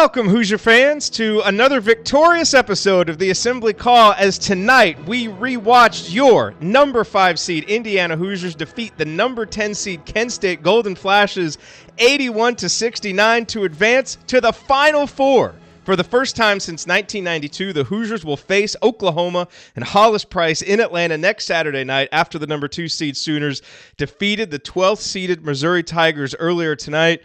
Welcome, Hoosier fans, to another victorious episode of the Assembly Call, as tonight we rewatched your number 5 seed Indiana Hoosiers defeat the number 10 seed Kent State Golden Flashes 81-69 to advance to the Final Four. For the first time since 1992, the Hoosiers will face Oklahoma and Hollis Price in Atlanta next Saturday night after the number 2 seed Sooners defeated the 12th seeded Missouri Tigers earlier tonight.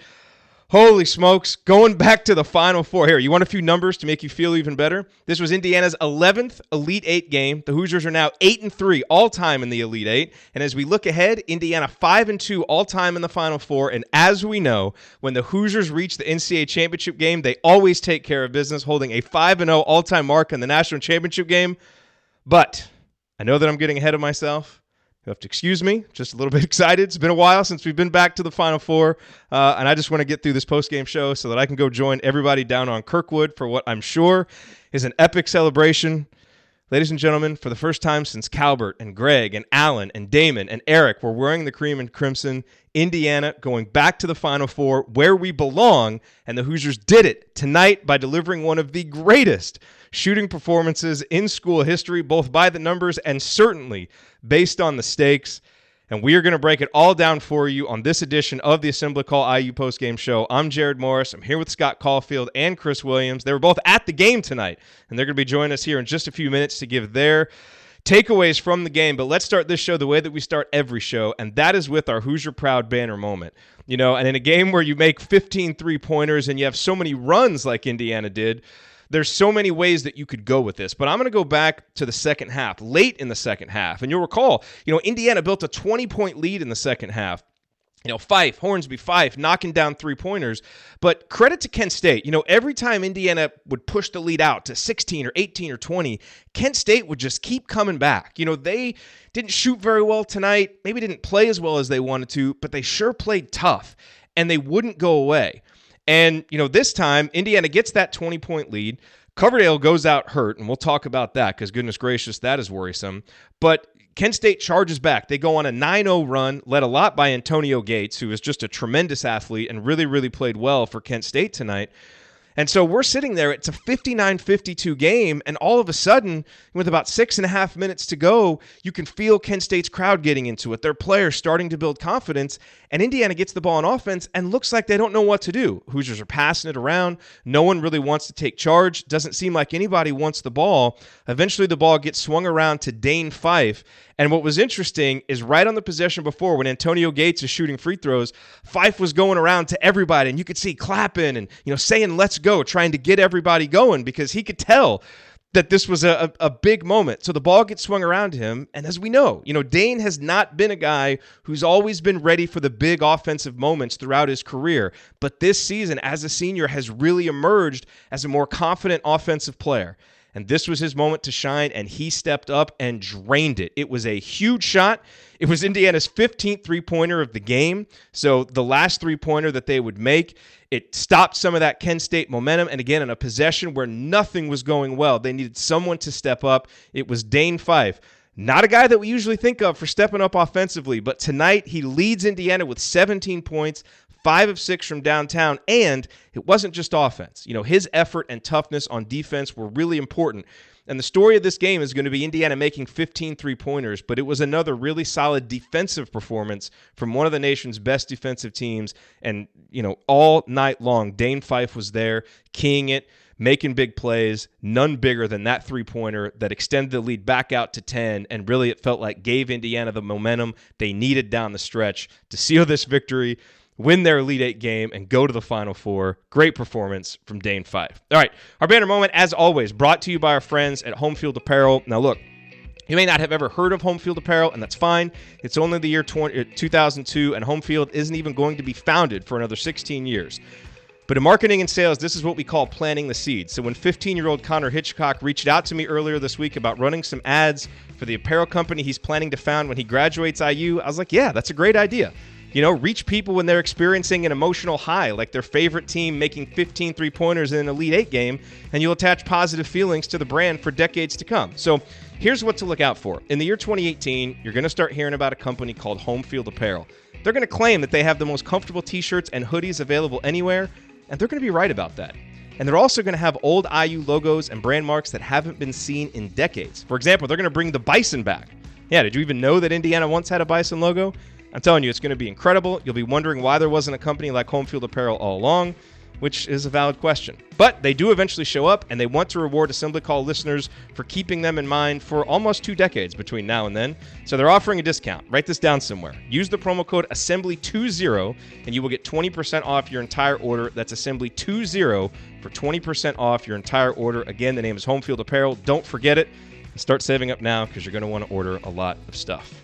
Holy smokes, going back to the Final Four. Here, you want a few numbers to make you feel even better? This was Indiana's 11th Elite Eight game. The Hoosiers are now 8-3 all-time in the Elite Eight. And as we look ahead, Indiana 5-2 all-time in the Final Four. And as we know, when the Hoosiers reach the NCAA Championship game, they always take care of business, holding a 5-0 all-time mark in the National Championship game. But I know that I'm getting ahead of myself. You have to excuse me, just a little bit excited. It's been a while since we've been back to the Final Four, and I just want to get through this post-game show so that I can go join everybody down on Kirkwood for what I'm sure is an epic celebration. Ladies and gentlemen, for the first time since Calbert and Greg and Alan and Damon and Eric were wearing the cream and crimson, Indiana going back to the Final Four where we belong, and the Hoosiers did it tonight by delivering one of the greatest shooting performances in school history, both by the numbers and certainly based on the stakes. And we are going to break it all down for you on this edition of the Assembly Call IU postgame show. I'm Jared Morris. I'm here with Scott Caulfield and Chris Williams. They were both at the game tonight, and they're going to be joining us here in just a few minutes to give their takeaways from the game. But let's start this show the way that we start every show, and that is with our Hoosier Proud banner moment. You know, and in a game where you make 15 three-pointers and you have so many runs like Indiana did, there's so many ways that you could go with this, but I'm going to go back to the second half, late in the second half. And you'll recall, Indiana built a 20-point lead in the second half. Hornsby, Fife, knocking down three-pointers. But credit to Kent State. Every time Indiana would push the lead out to 16 or 18 or 20, Kent State would just keep coming back. They didn't shoot very well tonight, maybe didn't play as well as they wanted to, but they sure played tough, and they wouldn't go away. And, this time, Indiana gets that 20-point lead. Coverdale goes out hurt, and we'll talk about that because, goodness gracious, that is worrisome. But Kent State charges back. They go on a 9-0 run, led a lot by Antonio Gates, who is just a tremendous athlete and really, really played well for Kent State tonight. And so we're sitting there. It's a 59-52 game, and all of a sudden, with about 6.5 minutes to go, you can feel Kent State's crowd getting into it. Their players starting to build confidence, and Indiana gets the ball on offense and looks like they don't know what to do. Hoosiers are passing it around. No one really wants to take charge. Doesn't seem like anybody wants the ball. Eventually, the ball gets swung around to Dane Fife. And what was interesting is right on the possession before, when Antonio Gates is shooting free throws, Fife was going around to everybody, and you could see clapping and saying "let's go," trying to get everybody going because he could tell that this was a big moment. So the ball gets swung around to him, and as we know, Dane has not been a guy who's always been ready for the big offensive moments throughout his career, but this season as a senior has really emerged as a more confident offensive player. And this was his moment to shine, and he stepped up and drained it. It was a huge shot. It was Indiana's 15th three-pointer of the game. So the last three-pointer that they would make, it stopped some of that Kent State momentum. And again, in a possession where nothing was going well, they needed someone to step up. It was Dane Fife. Not a guy that we usually think of for stepping up offensively, but tonight he leads Indiana with 17 points, 5 of 6 from downtown, and it wasn't just offense. His effort and toughness on defense were really important. And the story of this game is going to be Indiana making 15 three-pointers, but it was another really solid defensive performance from one of the nation's best defensive teams. And, all night long, Dane Fife was there, keying it, making big plays, none bigger than that three-pointer that extended the lead back out to 10, and really it felt like gave Indiana the momentum they needed down the stretch to seal this victory, win their Elite Eight game, and go to the Final Four. Great performance from Dane Fife. All right, our banner moment, as always, brought to you by our friends at Home Field Apparel. Now, look, you may not have ever heard of Home Field Apparel, and that's fine. It's only the year 2002, and Home Field isn't even going to be founded for another 16 years. But in marketing and sales, this is what we call planting the seed. So when 15-year-old Connor Hitchcock reached out to me earlier this week about running some ads for the apparel company he's planning to found when he graduates IU, I was like, yeah, that's a great idea. Reach people when they're experiencing an emotional high, like their favorite team making 15 three-pointers in an Elite Eight game, and you'll attach positive feelings to the brand for decades to come. So here's what to look out for. In the year 2018, you're going to start hearing about a company called Home Field Apparel. They're going to claim that they have the most comfortable t-shirts and hoodies available anywhere, and they're going to be right about that. And they're also going to have old IU logos and brand marks that haven't been seen in decades. For example, they're going to bring the Bison back. Yeah, did you even know that Indiana once had a Bison logo? I'm telling you, it's going to be incredible. You'll be wondering why there wasn't a company like Home Field Apparel all along, which is a valid question. But they do eventually show up, and they want to reward Assembly Call listeners for keeping them in mind for almost 2 decades between now and then. So they're offering a discount. Write this down somewhere. Use the promo code Assembly20, and you will get 20% off your entire order. That's Assembly20 for 20% off your entire order. Again, the name is Home Field Apparel. Don't forget it. Start saving up now because you're going to want to order a lot of stuff.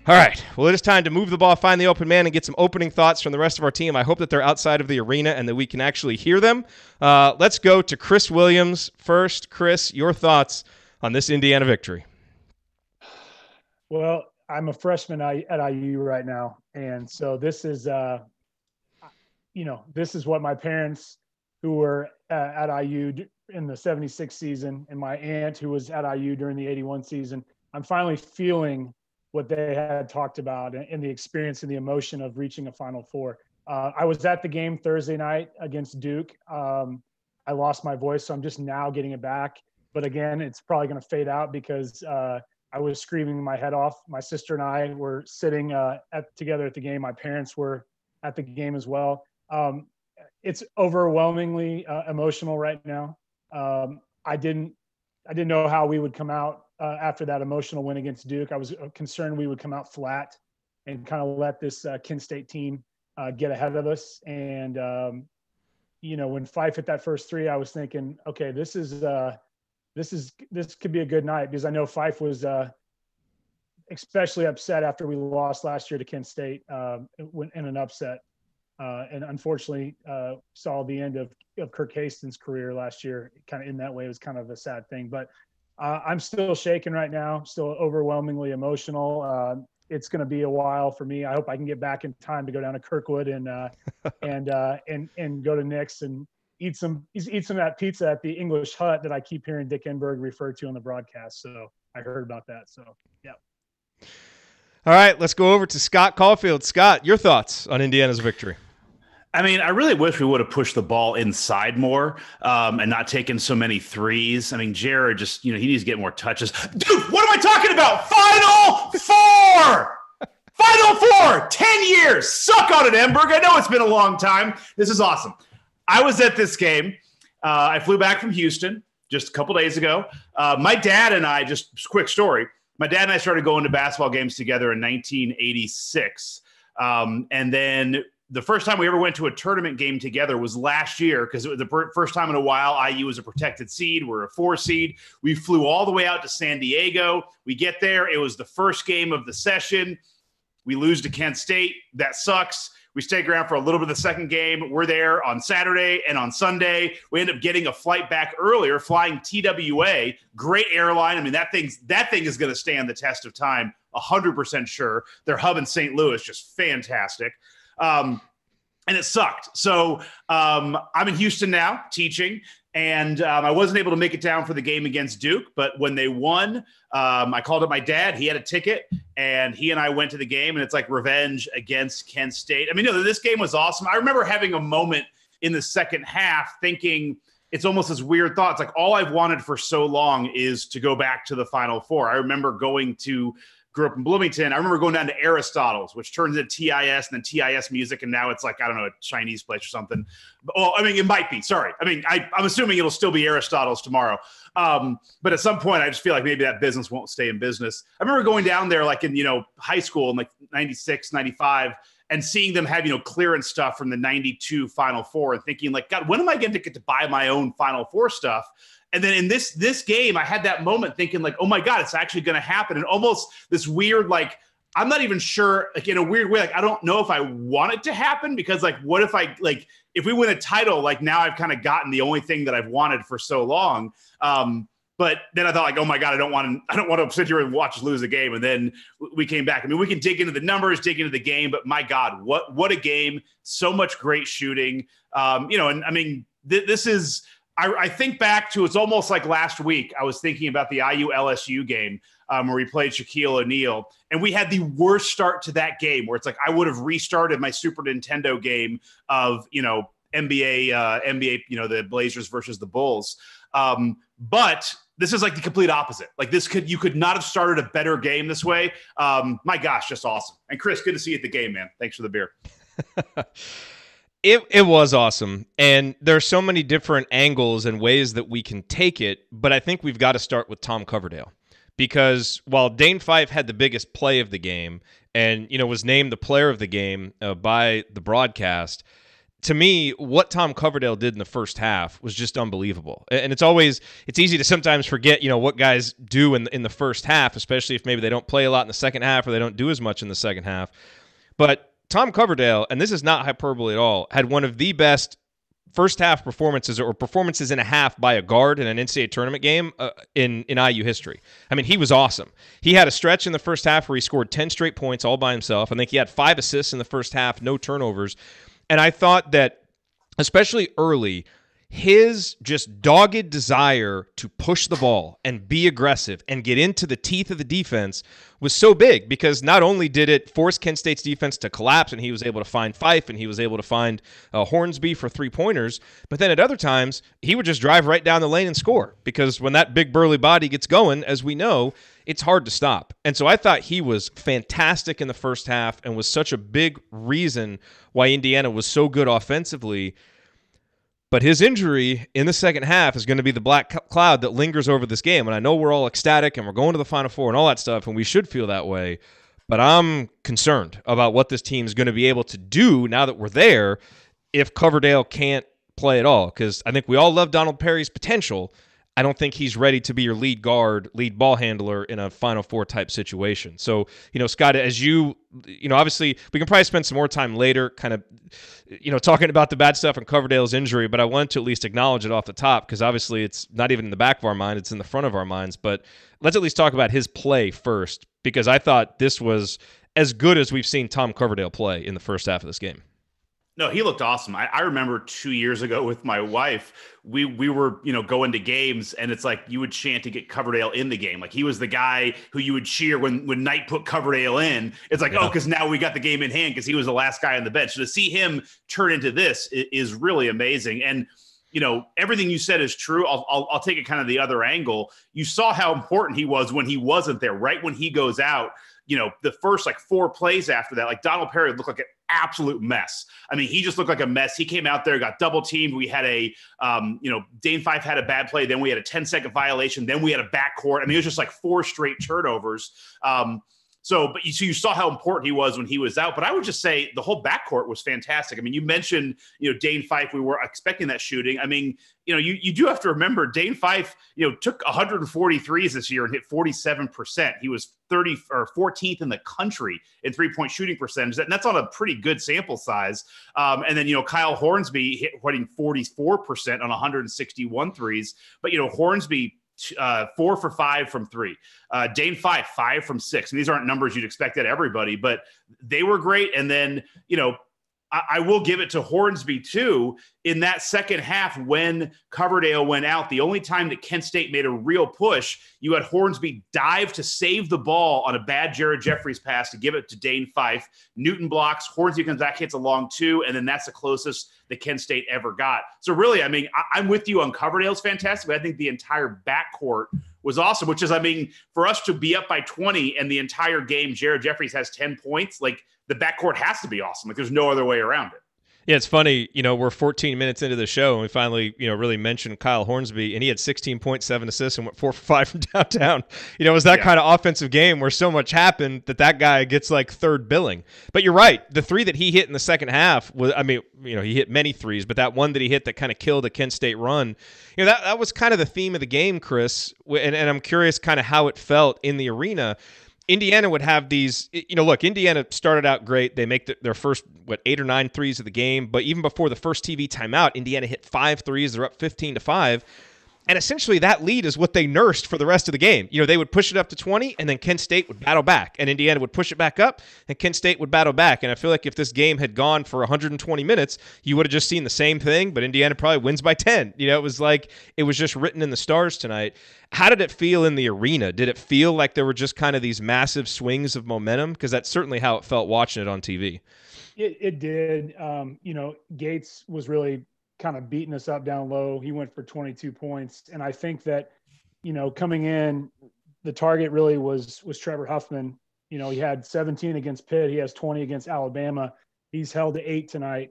All right, well, it is time to move the ball, find the open man, and get some opening thoughts from the rest of our team. I hope that they're outside of the arena and that we can actually hear them. Let's go to Chris Williams first. Chris, your thoughts on this Indiana victory? Well, I'm a freshman at IU right now, and so this is, this is what my parents who were at IU in the 76 season and my aunt who was at IU during the 81 season, I'm finally feeling what they had talked about and the experience and the emotion of reaching a Final Four. I was at the game Thursday night against Duke. I lost my voice, so I'm just now getting it back. But again, it's probably going to fade out because I was screaming my head off. My sister and I were sitting together at the game. My parents were at the game as well. It's overwhelmingly emotional right now. I didn't know how we would come out after that emotional win against Duke. I was concerned we would come out flat and kind of let this Kent State team get ahead of us. And, when Fife hit that first three, I was thinking, okay, this could be a good night, because I know Fife was especially upset after we lost last year to Kent State in an upset. And unfortunately saw the end of Kirk Hastings' career last year kind of in that way. It was kind of a sad thing, but I'm still shaking right now, still overwhelmingly emotional. It's going to be a while for me. I hope I can get back in time to go down to Kirkwood and go to Nick's and eat some of that pizza at the English Hut that I keep hearing Dick Enberg refer to on the broadcast. So I heard about that. So, yeah. All right, let's go over to Scott Caulfield. Scott, your thoughts on Indiana's victory? I mean, I really wish we would have pushed the ball inside more and not taken so many threes. I mean, Jerod just, he needs to get more touches. Dude, what am I talking about? Final Four! Final Four! 10 years! Suck on it, Enberg. I know it's been a long time. This is awesome. I was at this game. I flew back from Houston just a couple days ago. My dad and I, just quick story, my dad and I started going to basketball games together in 1986. And then the first time we ever went to a tournament game together was last year, because it was the first time in a while IU was a protected seed. We're a 4 seed. We flew all the way out to San Diego. We get there. It was the first game of the session. We lose to Kent State. That sucks. We stay around for a little bit of the second game. We're there on Saturday and on Sunday. We end up getting a flight back earlier, flying TWA. Great airline. I mean, that thing is going to stand the test of time, 100% sure. Their hub in St. Louis, just fantastic. And it sucked. So I'm in Houston now teaching, and I wasn't able to make it down for the game against Duke. But when they won, I called up my dad. He had a ticket, and he and I went to the game, and it's like revenge against Kent State. I mean, this game was awesome. I remember having a moment in the second half thinking, it's almost this weird thought. It's like all I've wanted for so long is to go back to the Final Four. I remember grew up in Bloomington. I remember going down to Aristotle's, which turns into TIS and then TIS Music, and now it's like, I don't know, a Chinese place or something. Well, I mean, it might be. Sorry. I mean, I'm assuming it'll still be Aristotle's tomorrow. But at some point, I just feel like maybe that business won't stay in business. I remember going down there like in, high school in like 96, 95, and seeing them have, clearance stuff from the 92 Final Four and thinking like, God, when am I going to get to buy my own Final Four stuff? And then in this game, I had that moment thinking like, oh my God, it's actually going to happen. And almost this weird, like, I'm not even sure, like in a weird way, like, I don't know if I want it to happen, because like, what if if we win a title, like now I've kind of gotten the only thing that I've wanted for so long. But then I thought like, oh my God, I don't want to sit here and watch us lose a game. And then we came back. I mean, we can dig into the numbers, dig into the game, but my God, what a game. So much great shooting. And I mean, this is, I think back to, it's almost like last week, I was thinking about the IU LSU game where we played Shaquille O'Neal, and we had the worst start to that game where it's like I would have restarted my Super Nintendo game of, NBA, the Blazers versus the Bulls. But this is like the complete opposite. Like you could not have started a better game this way. My gosh, just awesome. And Chris, good to see you at the game, man. Thanks for the beer. It was awesome. And there's so many different angles and ways that we can take it. But I think we've got to start with Tom Coverdale. Because while Dane Fife had the biggest play of the game and, was named the player of the game by the broadcast, to me, what Tom Coverdale did in the first half was just unbelievable. And it's easy to sometimes forget, what guys do in the first half, especially if maybe they don't play a lot in the second half or they don't do as much in the second half. But Tom Coverdale, and this is not hyperbole at all, had one of the best first half performances or performances and a half by a guard in an NCAA tournament game in IU history. I mean, he was awesome. He had a stretch in the first half where he scored 10 straight points all by himself. I think he had 5 assists in the first half, no turnovers. And I thought that, especially early, his just dogged desire to push the ball and be aggressive and get into the teeth of the defense was so big, because not only did it force Kent State's defense to collapse and he was able to find Fife and he was able to find Hornsby for 3-pointers, but then at other times he would just drive right down the lane and score, because when that big burly body gets going, as we know, it's hard to stop. And so I thought he was fantastic in the first half and was such a big reason why Indiana was so good offensively. But his injury in the second half is going to be the black cloud that lingers over this game. And I know we're all ecstatic and we're going to the Final Four and all that stuff, and we should feel that way. But I'm concerned about what this team is going to be able to do now that we're there if Coverdale can't play at all. Because I think we all love Donald Perry's potential. I don't think he's ready to be your lead guard, lead ball handler in a Final Four type situation. So, Scott, as obviously we can probably spend some more time later kind of, talking about the bad stuff and Coverdale's injury, but I wanted to at least acknowledge it off the top, because obviously it's not even in the back of our mind, it's in the front of our minds. But let's at least talk about his play first, because I thought this was as good as we've seen Tom Coverdale play in the first half of this game. No, he looked awesome. I remember 2 years ago with my wife, we were, going to games, and it's like you would chant to get Coverdale in the game. Like he was the guy who you would cheer when Knight put Coverdale in. It's like, because now we got the game in hand because he was the last guy on the bench. So to see him turn into this is really amazing. And, everything you said is true. I'll take it kind of the other angle. You saw how important he was when he wasn't there, right? When he goes out, the first 4 plays after that, like Donald Perry looked like an absolute mess. I mean, he just looked like a mess. He came out there, got double teamed. We had Dane Fife had a bad play. Then we had a 10-second violation. Then we had a backcourt. I mean, it was just 4 straight turnovers. So you saw how important he was when he was out. But I would just say the whole backcourt was fantastic. I mean, you mentioned, Dane Fife, we were expecting that shooting. I mean, you do have to remember Dane Fife, took 143s this year and hit 47%. He was 14th in the country in 3-point shooting percentage. And that's on a pretty good sample size. And then, Kyle Hornsby hitting 44% on 161 threes. But, Hornsby, 4 for 5 from 3. Dane Fife, 5 from 6. And these aren't numbers you'd expect at everybody, but they were great. And then, I will give it to Hornsby too. In that second half, when Coverdale went out, the only time that Kent State made a real push, you had Hornsby dive to save the ball on a bad Jared Jeffries pass to give it to Dane Fife. Newton blocks, Hornsby comes back, hits a long 2, and then that's the closest that Kent State ever got. So really, I mean, I'm with you on Coverdale's fantastic, but I think the entire backcourt was awesome, which is, I mean, for us to be up by 20 and the entire game, Jared Jeffries has 10 points, the backcourt has to be awesome. There's no other way around it. Yeah, it's funny, we're 14 minutes into the show and we finally, really mentioned Kyle Hornsby, and he had 16.7 assists and went 4 for 5 from downtown. It was that kind of offensive game where so much happened that guy gets third billing. But you're right. The 3 that he hit in the second half was, he hit many threes, but that one that he hit that kind of killed the Kent State run, that was kind of the theme of the game, Chris. And I'm curious kind of how it felt in the arena. Indiana would have these, look, Indiana started out great. They make their first, 8 or 9 threes of the game. But even before the first TV timeout, Indiana hit 5 threes. They're up 15-5. And essentially that lead is what they nursed for the rest of the game. They would push it up to 20, and then Kent State would battle back. And Indiana would push it back up, and Kent State would battle back. And I feel like if this game had gone for 120 minutes, you would have just seen the same thing, but Indiana probably wins by 10. It was just written in the stars tonight. How did it feel in the arena? Did it feel like there were just kind of these massive swings of momentum? Because that's certainly how it felt watching it on TV. It did. Gates was really kind of beating us up down low. He went for 22 points. And I think that, coming in, the target really was Trevor Huffman. He had 17 against Pitt. He has 20 against Alabama. He's held to 8 tonight.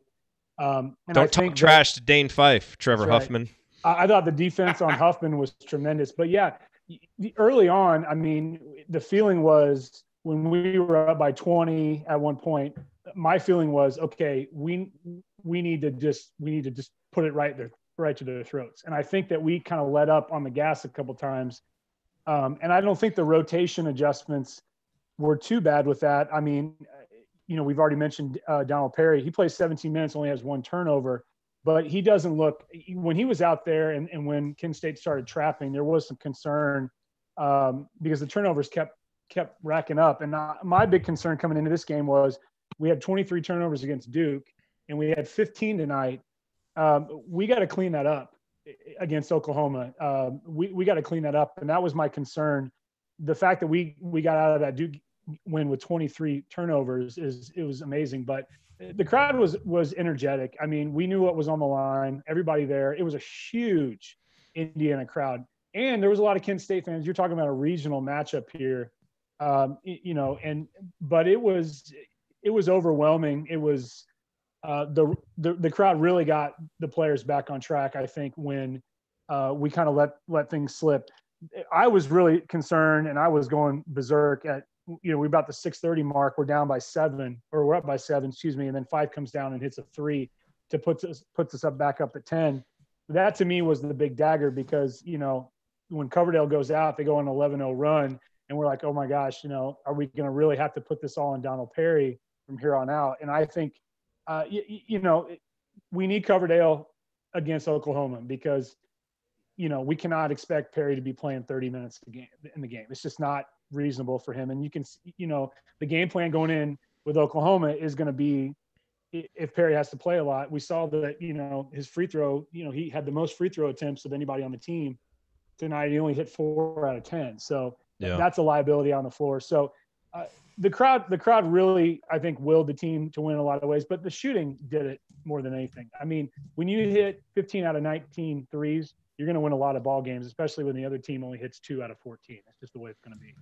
Don't talk trash to Dane Fife, Trevor Huffman. I thought the defense on Huffman was tremendous. But, yeah, early on, I mean, the feeling was when we were up by 20 at one point, my feeling was, okay, we need to just put it right to their throats. And I think that we kind of let up on the gas a couple times. And I don't think the rotation adjustments were too bad with that. I mean, we've already mentioned Donald Perry. He plays 17 minutes, only has 1 turnover, but he doesn't look – when he was out there and when Kent State started trapping, there was some concern because the turnovers kept racking up. And my big concern coming into this game was we had 23 turnovers against Duke, and we had 15 tonight. We got to clean that up against Oklahoma. We got to clean that up, and that was my concern. The fact that we got out of that Duke win with 23 turnovers it was amazing. But the crowd was energetic. I mean, we knew what was on the line. Everybody there. It was a huge Indiana crowd, and there was a lot of Kent State fans. You're talking about a regional matchup here, but it was overwhelming. It was the crowd really got the players back on track, I think, when we kind of let things slip. I was really concerned, and I was going berserk at, we're about the 6:30 mark. We're down by 7, or we're up by 7, and then Fife comes down and hits a 3 to puts us back up at 10. That to me was the big dagger because, when Coverdale goes out, they go on an 11-0 run, and we're like, oh my gosh, are we going to really have to put this all on Donald Perry from here on out? And I think, we need Coverdale against Oklahoma because, we cannot expect Perry to be playing 30 minutes in the game. It's just not reasonable for him. And you can, the game plan going in with Oklahoma is going to be, if Perry has to play a lot. We saw that, his free throw, he had the most free throw attempts of anybody on the team tonight. He only hit 4 out of 10. So that's a liability on the floor. So the crowd really, I think, willed the team to win in a lot of ways, but the shooting did it more than anything. I mean, when you hit 15 out of 19 threes, you're going to win a lot of ball games, especially when the other team only hits 2 out of 14. That's just the way it's going to be.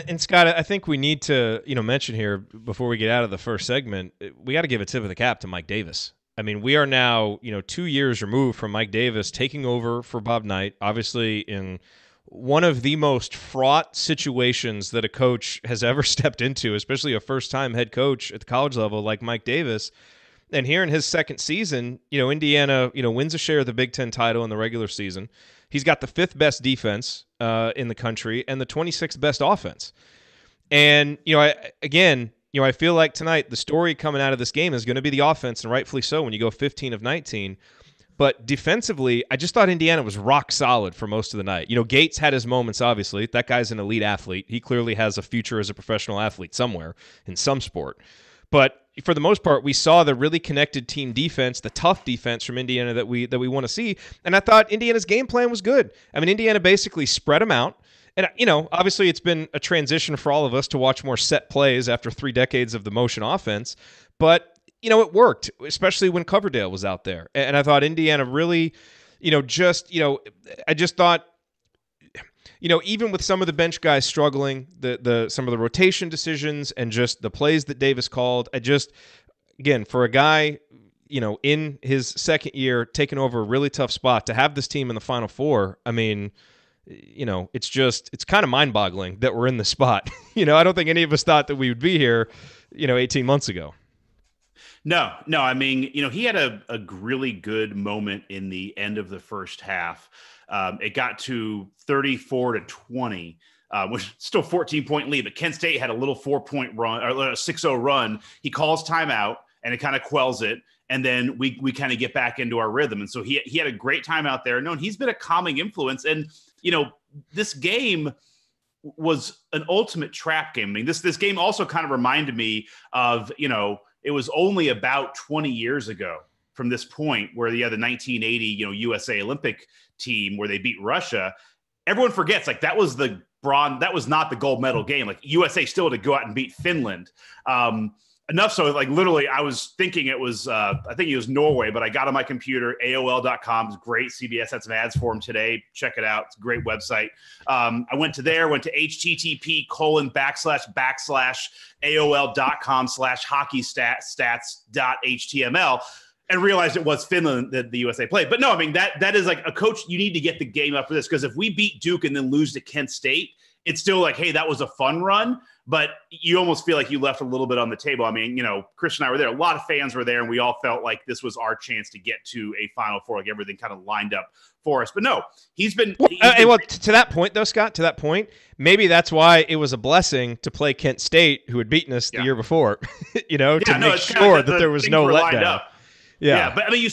And Scott, I think we need to, mention here before we get out of the first segment, we got to give a tip of the cap to Mike Davis. I mean, we are now, 2 years removed from Mike Davis taking over for Bob Knight, obviously in one of the most fraught situations that a coach has ever stepped into, especially a first-time head coach at the college level like Mike Davis. And here in his second season, Indiana, wins a share of the Big Ten title in the regular season. He's got the 5th best defense in the country and the 26th best offense. And, I feel like tonight the story coming out of this game is going to be the offense, and rightfully so when you go 15 of 19. But defensively, I just thought Indiana was rock solid for most of the night. Gates had his moments, obviously. That guy's an elite athlete. He clearly has a future as a professional athlete somewhere in some sport. But for the most part, we saw the really connected team defense, the tough defense from Indiana that we want to see. And I thought Indiana's game plan was good. I mean, Indiana basically spread them out. And, obviously it's been a transition for all of us to watch more set plays after 3 decades of the motion offense. But, it worked, especially when Coverdale was out there. And I thought Indiana really, I just thought, even with some of the bench guys struggling, some of the rotation decisions and just the plays that Davis called, again, for a guy, in his second year, taking over a really tough spot to have this team in the Final Four, I mean, it's kind of mind-boggling that we're in this spot. I don't think any of us thought that we would be here, 18 months ago. No. I mean, he had a really good moment in the end of the first half. It got to 34-20, which is still 14-point lead, but Kent State had a little 4-point run or a 6-0 run. He calls timeout and it kind of quells it. And then we kind of get back into our rhythm. And so he had a great time out there. No, and he's been a calming influence. And, this game was an ultimate trap game. I mean, this game also kind of reminded me of, it was only about 20 years ago from this point where the 1980, USA Olympic team where they beat Russia. Everyone forgets, that was the bronze, that was not the gold medal game. USA still had to go out and beat Finland. Enough so, like, literally, I was thinking it was, I think it was Norway, but I got on my computer, AOL.com. It's great. CBS had some ads for him today. Check it out. It's a great website. I went to http://AOL.com/hockeystats.html and realized it was Finland that the USA played. But no, I mean, that is like a coach, you need to get the game up for this, because if we beat Duke and then lose to Kent State, it's still like, hey, that was a fun run, but you almost feel like you left a little bit on the table. I mean, Chris and I were there. A lot of fans were there, and we all felt like this was our chance to get to a Final Four. Like, everything kind of lined up for us. But no, he's been to that point, though, Scott, to that point, maybe that's why it was a blessing to play Kent State, who had beaten us the year before, to make sure that there was no letdown. Yeah, but I mean,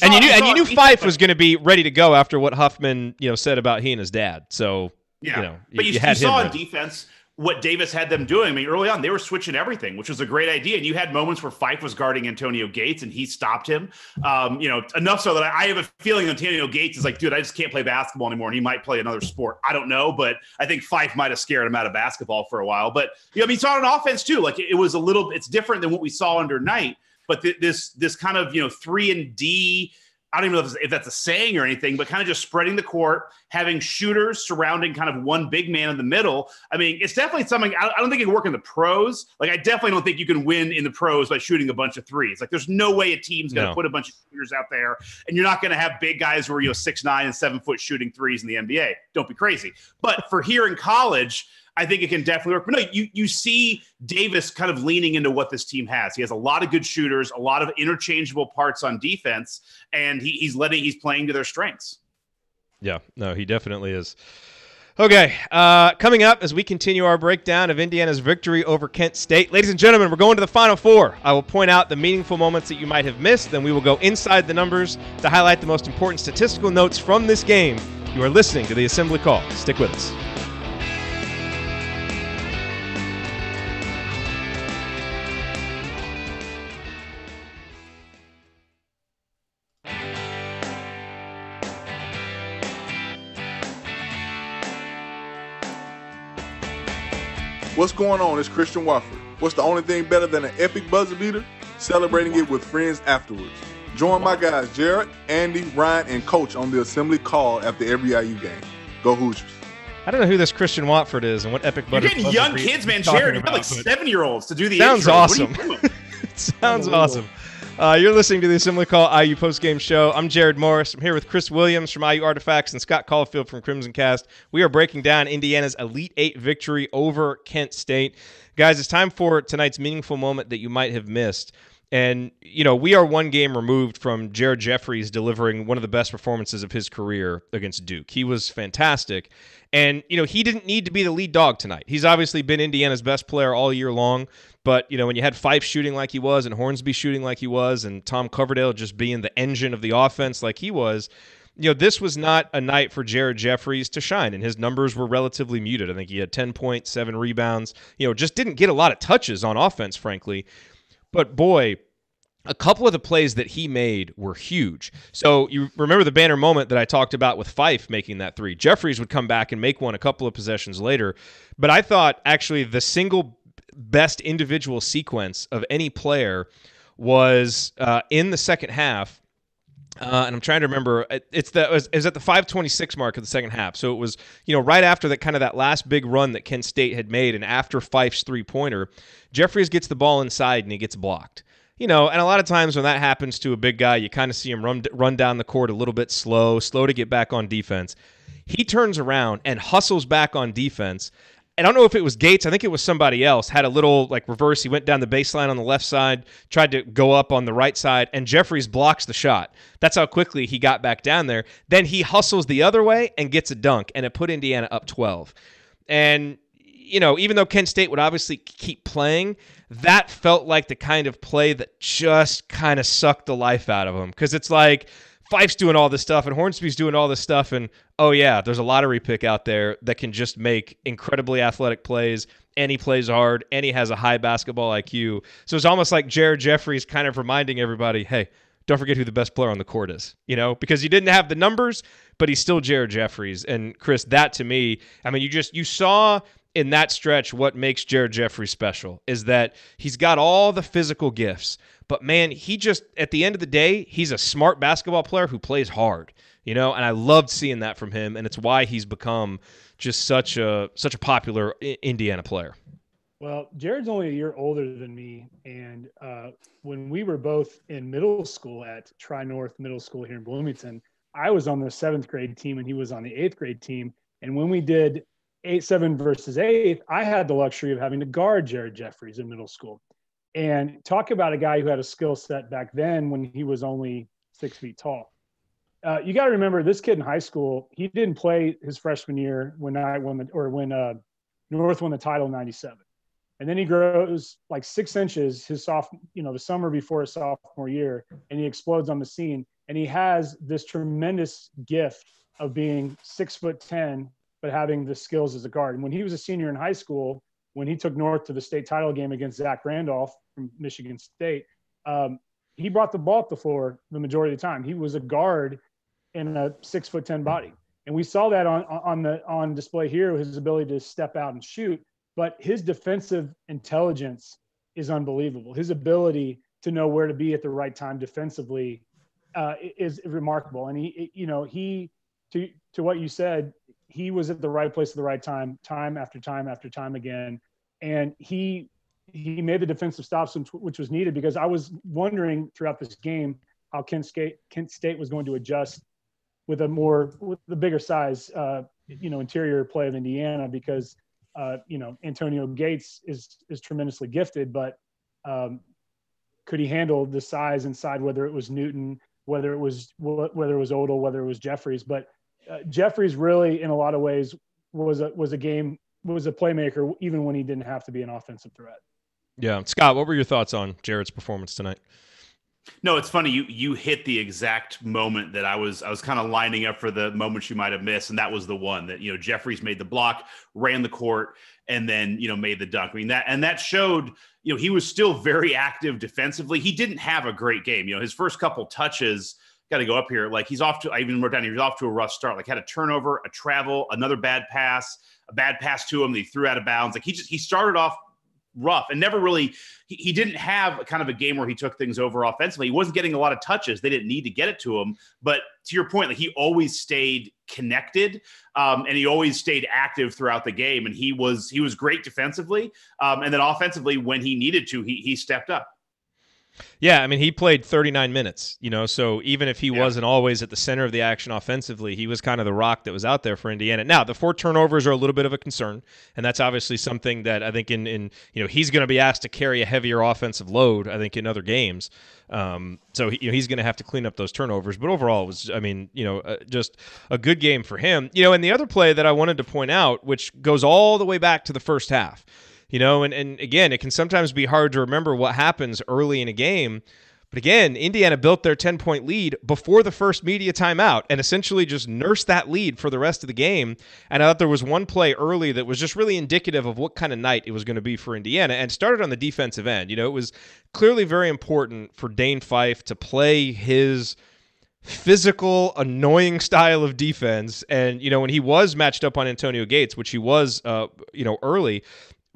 you knew Fife was going to be ready to go after what Huffman, said about he and his dad. So, but you saw in defense what Davis had them doing. I mean, early on, they were switching everything, which was a great idea. And you had moments where Fife was guarding Antonio Gates and he stopped him. Enough so that I have a feeling Antonio Gates is like, dude, I just can't play basketball anymore. And he might play another sport. I don't know, but I think Fife might have scared him out of basketball for a while. But, you saw it on offense too. Like, it was it's different than what we saw under Knight. But this kind of, 3-and-D, I don't even know if that's a saying or anything, but kind of just spreading the court, having shooters surrounding kind of one big man in the middle. I mean, it's definitely something I don't think it can work in the pros. Like, I definitely don't think you can win in the pros by shooting a bunch of threes. Like, there's no way a team's going to put a bunch of shooters out there, and you're not going to have big guys who are 6'9" and 7 foot shooting threes in the NBA. Don't be crazy. But for here in college, I think it can definitely work. But no, you see Davis kind of leaning into what this team has. He has a lot of good shooters, a lot of interchangeable parts on defense, and he's playing to their strengths. Yeah, no, he definitely is. Okay, coming up as we continue our breakdown of Indiana's victory over Kent State. Ladies and gentlemen, we're going to the Final Four. I will point out the meaningful moments that you might have missed, then we will go inside the numbers to highlight the most important statistical notes from this game. You are listening to the Assembly Call. Stick with us. What's going on? It's Christian Wofford. What's the only thing better than an epic buzzer beater? Celebrating it with friends afterwards. Join my guys Jerod, Andy, Ryan, and Coach on the Assembly Call after every IU game. Go Hoosiers. I don't know who this Christian Watford is and what epic buzzer. You're getting young kids, man. Jerod, you've got like 7-year-olds to do the sounds intro. Awesome. It sounds awesome. You're listening to the Assembly Call IU postgame show. I'm Jared Morris. I'm here with Chris Williams from IU Artifacts and Scott Caulfield from Crimson Cast. We are breaking down Indiana's Elite Eight victory over Kent State. Guys, it's time for tonight's meaningful moment that you might have missed. And, we are one game removed from Jared Jeffries delivering one of the best performances of his career against Duke. He was fantastic. And, he didn't need to be the lead dog tonight. He's obviously been Indiana's best player all year long. But, when you had Fife shooting like he was and Hornsby shooting like he was and Tom Coverdale just being the engine of the offense like he was, this was not a night for Jared Jeffries to shine, and his numbers were relatively muted. I think he had 10 points, 7 rebounds, just didn't get a lot of touches on offense, frankly. But, boy, a couple of the plays that he made were huge. So you remember the banner moment that I talked about with Fife making that three. Jeffries would come back and make one a couple of possessions later. But I thought, actually, the single best individual sequence of any player was in the second half. And I'm trying to remember, it was at the 5:26 mark of the second half. So it was, right after that last big run that Kent State had made, and after Fife's three-pointer, Jeffries gets the ball inside and he gets blocked. And a lot of times when that happens to a big guy, you kind of see him run down the court a little bit slow to get back on defense. He turns around and hustles back on defense. And I don't know if it was Gates. I think it was somebody else. Had a little reverse. He went down the baseline on the left side, tried to go up on the right side, and Jeffries blocks the shot. That's how quickly he got back down there. Then he hustles the other way and gets a dunk, and it put Indiana up 12. And, even though Kent State would obviously keep playing, that felt like the kind of play that just kind of sucked the life out of him. Because it's like Fife's doing all this stuff and Hornsby's doing all this stuff, and oh yeah, there's a lottery pick out there that can just make incredibly athletic plays, and he plays hard, and he has a high basketball IQ. So it's almost like Jared Jeffries kind of reminding everybody, hey, don't forget who the best player on the court is, because he didn't have the numbers, but he's still Jared Jeffries. And Chris, that to me, I mean, you saw in that stretch, what makes Jared Jeffries special is that he's got all the physical gifts, but man, he just, at the end of the day, he's a smart basketball player who plays hard, and I loved seeing that from him, and it's why he's become just such a popular Indiana player. Well, Jared's only a year older than me, and when we were both in middle school at Tri-North Middle School here in Bloomington, I was on the 7th grade team and he was on the 8th grade team, and when we did 8-7 versus 8, I had the luxury of having to guard Jared Jeffries in middle school. And talk about a guy who had a skill set back then when he was only 6 feet tall. You got to remember, this kid in high school, he didn't play his freshman year when North won the title in '97. And then he grows like 6 inches his the summer before his sophomore year, and he explodes on the scene. And he has this tremendous gift of being 6'10", but having the skills as a guard. And when he was a senior in high school, when he took North to the state title game against Zach Randolph from Michigan State, he brought the ball up the floor the majority of the time. He was a guard in a 6'10" body. And we saw that on display here, his ability to step out and shoot, but his defensive intelligence is unbelievable. His ability to know where to be at the right time defensively is remarkable. And he to what you said, he was at the right place at the right time after time after time again. And he made the defensive stops, which was needed, because I was wondering throughout this game how Kent State was going to adjust with the bigger size, interior play of Indiana, because, Antonio Gates is tremendously gifted, but could he handle the size inside, whether it was Newton, whether it was Odell, whether it was Jeffries. But Jeffries really, in a lot of ways, was a playmaker, even when he didn't have to be an offensive threat. Yeah. Scott, what were your thoughts on Jared's performance tonight? No, it's funny. You hit the exact moment that I was kind of lining up for, the moments you might have missed. And that was the one that, Jeffries made the block, ran the court, and then, made the dunk. I mean, that showed, he was still very active defensively. He didn't have a great game. His first couple touches, got to go up here. Like, I even wrote down, he was off to a rough start, like had a turnover, a travel, another bad pass to him that he threw out of bounds. Like he started off rough and never really, he didn't have kind of a game where he took things over offensively. He wasn't getting a lot of touches. They didn't need to get it to him. But to your point, like, he always stayed connected and he always stayed active throughout the game. And he was great defensively. And then offensively, when he needed to, he stepped up. Yeah, I mean, he played 39 minutes, so even if he wasn't always at the center of the action offensively, he was kind of the rock that was out there for Indiana. Now, the 4 turnovers are a little bit of a concern, and that's obviously something that I think he's going to be asked to carry a heavier offensive load, I think, in other games. So he's going to have to clean up those turnovers. But overall, it was, just a good game for him. And the other play that I wanted to point out, which goes all the way back to the first half, and again, it can sometimes be hard to remember what happens early in a game. But again, Indiana built their 10-point lead before the first media timeout and essentially just nursed that lead for the rest of the game. And I thought there was one play early that was just really indicative of what kind of night it was going to be for Indiana, and started on the defensive end. It was clearly very important for Dane Fife to play his physical, annoying style of defense. And, when he was matched up on Antonio Gates, which he was, early,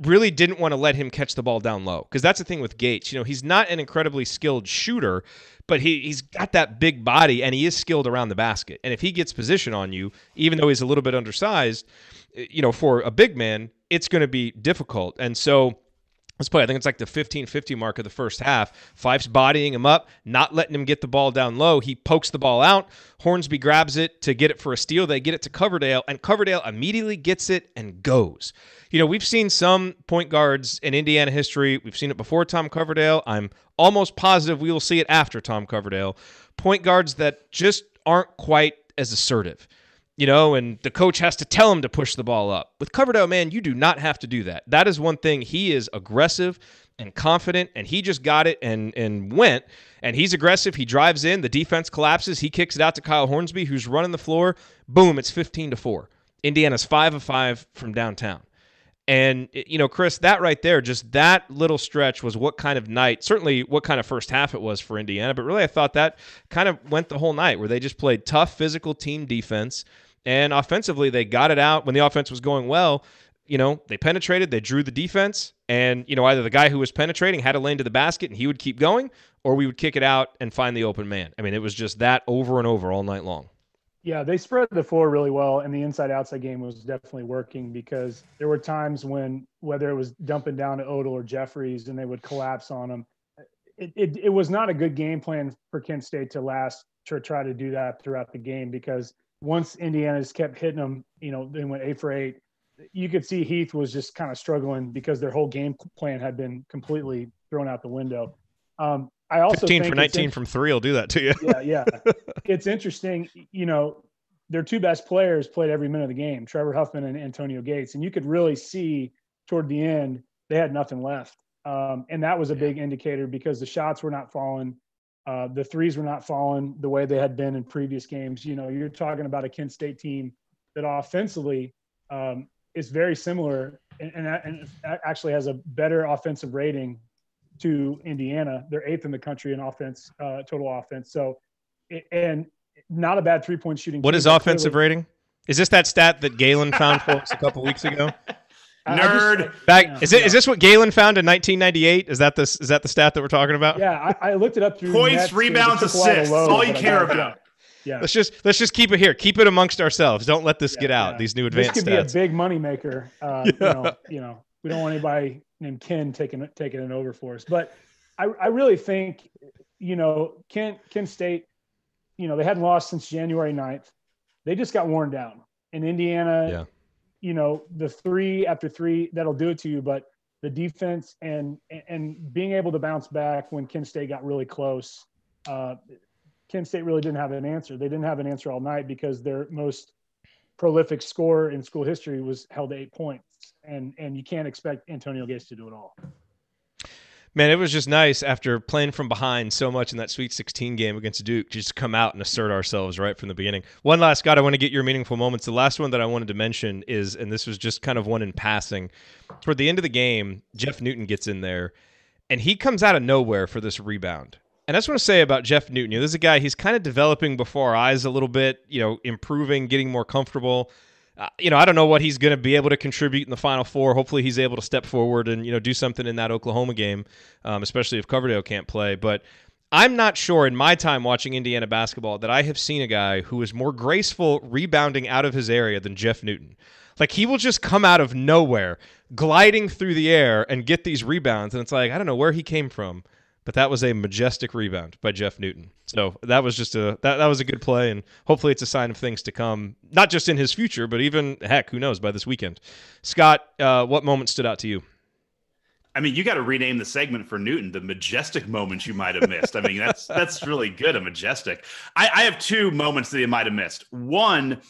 really didn't want to let him catch the ball down low, because that's the thing with Gates. He's not an incredibly skilled shooter, but he's got that big body and he is skilled around the basket. And if he gets position on you, even though he's a little bit undersized, for a big man, it's going to be difficult. And so let's play. I think it's like the 15-50 mark of the first half. Fife's bodying him up, not letting him get the ball down low. He pokes the ball out. Hornsby grabs it to get it for a steal. They get it to Coverdale, and Coverdale immediately gets it and goes. We've seen some point guards in Indiana history. We've seen it before Tom Coverdale. I'm almost positive we will see it after Tom Coverdale. Point guards that just aren't quite as assertive. And the coach has to tell him to push the ball up. With Coverdale, man, you do not have to do that. That is one thing. He is aggressive and confident, and he just got it and went. And he's aggressive. He drives in. The defense collapses. He kicks it out to Kyle Hornsby, who's running the floor. Boom, it's 15-4. Indiana's 5 of 5 from downtown. And, Chris, that right there, just that little stretch was what kind of night, certainly what kind of first half it was for Indiana. But really, I thought that kind of went the whole night, where they just played tough, physical team defense. And offensively, they got it out when the offense was going well. they penetrated, they drew the defense, and, either the guy who was penetrating had a lane to the basket and he would keep going, or we would kick it out and find the open man. I mean, it was just that over and over all night long. Yeah, they spread the floor really well, and the inside-outside game was definitely working because there were times when, whether it was dumping down to Odell or Jeffries, and they would collapse on them. It was not a good game plan for Kent State to try to do that throughout the game, because once Indiana just kept hitting them, they went 8 for 8. You could see Heath was just kind of struggling because their whole game plan had been completely thrown out the window. I also 15 think for 19 from 3 will do that to you. Yeah. It's interesting. Their 2 best players played every minute of the game, Trevor Huffman and Antonio Gates. And you could really see toward the end, they had nothing left. And that was a big indicator because the shots were not falling. The threes were not falling the way they had been in previous games. You're talking about a Kent State team that offensively is very similar and actually has a better offensive rating to Indiana. They're 8th in the country in offense, total offense. So, and not a bad 3-point shooting. What is offensive rating? Is this that stat that Galen found for us a couple weeks ago? Nerd. Is this what Galen found in 1998? Is that the stat that we're talking about? Yeah, I looked it up through points, rebounds, assists. All you care about. Yeah. Let's just keep it here. Keep it amongst ourselves. Don't let this get out. These new advanced stats. This could stats. be a big moneymaker. We don't want anybody named Ken taking it over for us. But I really think, Kent State, they hadn't lost since January 9th. They just got worn down. In Indiana, the 3 after 3, that'll do it to you. But the defense and being able to bounce back when Kent State got really close, Kent State really didn't have an answer. They didn't have an answer all night because their most prolific scorer in school history was held to 8 points. And you can't expect Antonio Gates to do it all. Man, it was just nice after playing from behind so much in that Sweet 16 game against Duke to just come out and assert ourselves right from the beginning. One last, Scott, I want to get your meaningful moments. The last one that I wanted to mention is, and this was just kind of one in passing, toward the end of the game, Jeff Newton gets in there, and he comes out of nowhere for this rebound. And I just want to say about Jeff Newton, this is a guy, he's kind of developing before our eyes a little bit, improving, getting more comfortable. I don't know what he's going to be able to contribute in the Final Four. Hopefully he's able to step forward and, do something in that Oklahoma game, especially if Coverdale can't play. But I'm not sure in my time watching Indiana basketball that I have seen a guy who is more graceful rebounding out of his area than Jeff Newton. Like, he will just come out of nowhere, gliding through the air and get these rebounds. And it's like, I don't know where he came from, but that was a majestic rebound by Jeff Newton. So that was just that was a good play, and hopefully it's a sign of things to come, not just in his future, but even, heck, who knows, by this weekend. Scott, what moment stood out to you? I mean, you got to rename the segment for Newton, the majestic moments you might have missed. I mean, that's really good, a majestic. I have 2 moments that he might have missed. One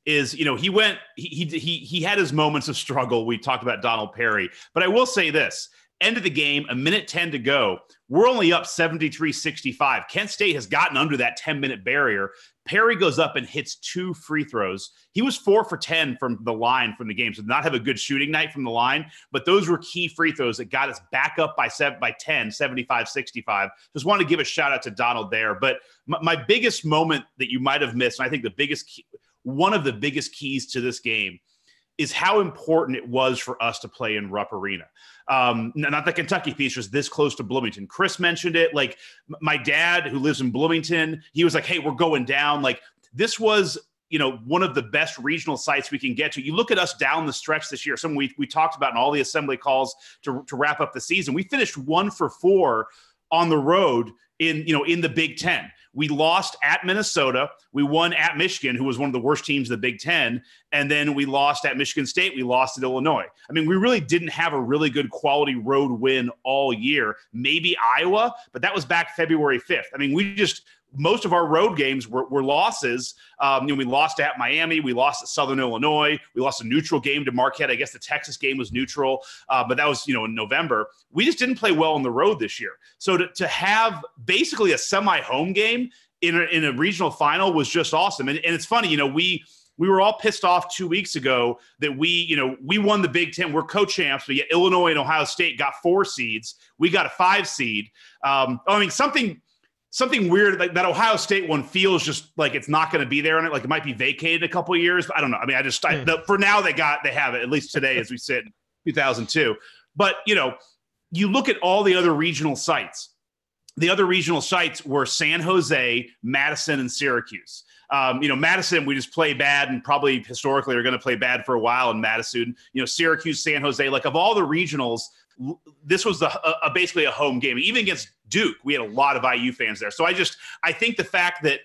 is, he had his moments of struggle. We talked about Donald Perry, but I will say this. End of the game, a minute 10 to go. We're only up 73-65. Kent State has gotten under that 10-minute barrier. Perry goes up and hits 2 free throws. He was 4 for 10 from the line from the game, so did not have a good shooting night from the line, but those were key free throws that got us back up by 10, 75-65. Just wanted to give a shout out to Donald there. But my biggest moment that you might have missed, and I think one of the biggest keys to this game, is how important it was for us to play in Rupp Arena. Not the Kentucky piece, was this close to Bloomington. Chris mentioned it. Like, my dad, who lives in Bloomington, he was like, hey, we're going down. Like, this was, one of the best regional sites we can get to. You look at us down the stretch this year, something we talked about in all the assembly calls to wrap up the season. We finished 1 for 4 on the road in the Big Ten. We lost at Minnesota. We won at Michigan, who was one of the worst teams in the Big Ten. And then we lost at Michigan State. We lost at Illinois. I mean, we really didn't have a really good quality road win all year. Maybe Iowa, but that was back February 5th. I mean, most of our road games were losses. We lost at Miami. We lost at Southern Illinois. We lost a neutral game to Marquette. I guess the Texas game was neutral, but that was, in November. We just didn't play well on the road this year. So to have basically a semi-home game in a regional final was just awesome. And it's funny, we were all pissed off 2 weeks ago that we won the Big Ten. We're co-champs, but yet Illinois and Ohio State got 4 seeds. We got a 5 seed. Something something weird, like that Ohio State one feels just like it's not going to be there, and it might be vacated in a couple of years. But I don't know. I mean, for now they have it, at least today as we sit in 2002. But you look at all the other regional sites. The other regional sites were San Jose, Madison, and Syracuse. Madison, we just play bad and probably historically are going to play bad for a while in Madison. Syracuse, San Jose, like of all the regionals, this was basically a home game. Even against Duke, we had a lot of IU fans there. So I think the fact that,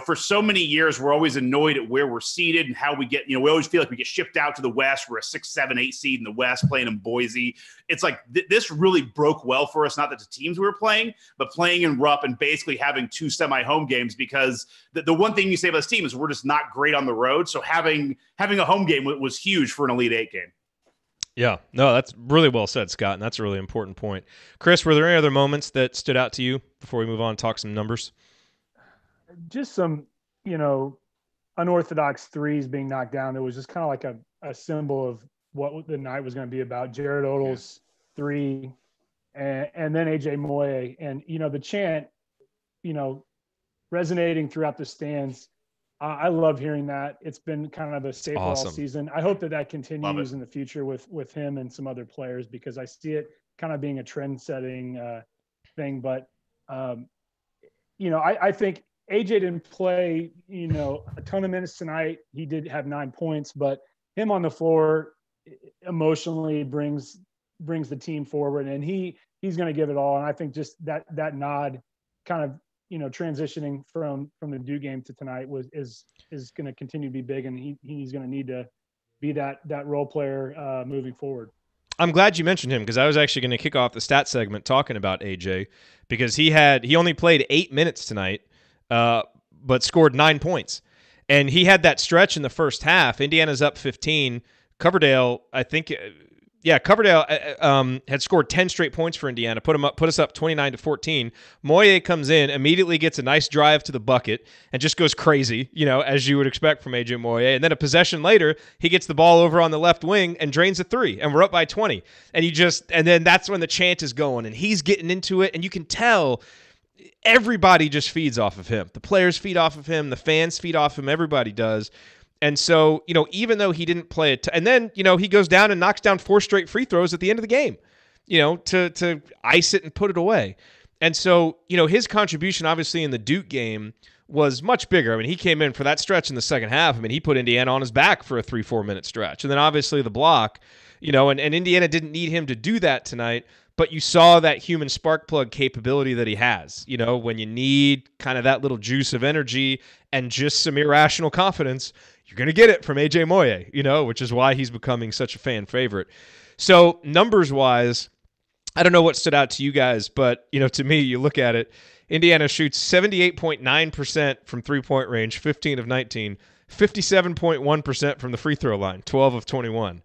for so many years, we're always annoyed at where we're seated and how we get, we always feel like we get shipped out to the West. We're a 6, 7, 8 seed in the West playing in Boise. It's like this really broke well for us. Not that the teams we were playing, but playing in Rupp and basically having 2 semi-home games, because the one thing you say about this team is we're just not great on the road. So having a home game was huge for an Elite Eight game. Yeah, no, that's really well said, Scott, and that's a really important point. Chris, were there any other moments that stood out to you before we move on and talk some numbers? Just some, unorthodox threes being knocked down. It was just kind of like a symbol of what the night was going to be about. Jerod Odel's 3 and then AJ Moye. And, the chant, resonating throughout the stands. I love hearing that. It's been kind of a staple all season. I hope that continues in the future with him and some other players, because I see it kind of being a trend-setting thing. But, I think AJ didn't play, a ton of minutes tonight. He did have 9 points, but him on the floor emotionally brings the team forward, and he's going to give it all. And I think just that nod kind of, transitioning from the Duke game to tonight is going to continue to be big, and he's going to need to be that role player moving forward. I'm glad you mentioned him, because I was actually going to kick off the stat segment talking about AJ, because he only played 8 minutes tonight, but scored 9 points. And he had that stretch in the first half. Indiana's up 15. Coverdale, Coverdale had scored 10 straight points for Indiana, put us up 29-14. Moye comes in, immediately gets a nice drive to the bucket, and just goes crazy, as you would expect from AJ Moye. And then a possession later, he gets the ball over on the left wing and drains a 3, and we're up by 20. And then that's when the chant is going, and he's getting into it, and you can tell everybody just feeds off of him. The players feed off of him, the fans feed off him, everybody does. And so, even though he didn't play it, and then, he goes down and knocks down 4 straight free throws at the end of the game, to ice it and put it away. And so, his contribution, obviously, in the Duke game was much bigger. I mean, he came in for that stretch in the second half. I mean, he put Indiana on his back for a 3-4 minute stretch. And then, obviously, the block, and Indiana didn't need him to do that tonight. But you saw that human spark plug capability that he has, when you need kind of that little juice of energy and just some irrational confidence, you're going to get it from AJ Moye, which is why he's becoming such a fan favorite. So numbers-wise, I don't know what stood out to you guys, but, to me, you look at it, Indiana shoots 78.9% from three-point range, 15 of 19, 57.1% from the free throw line, 12 of 21.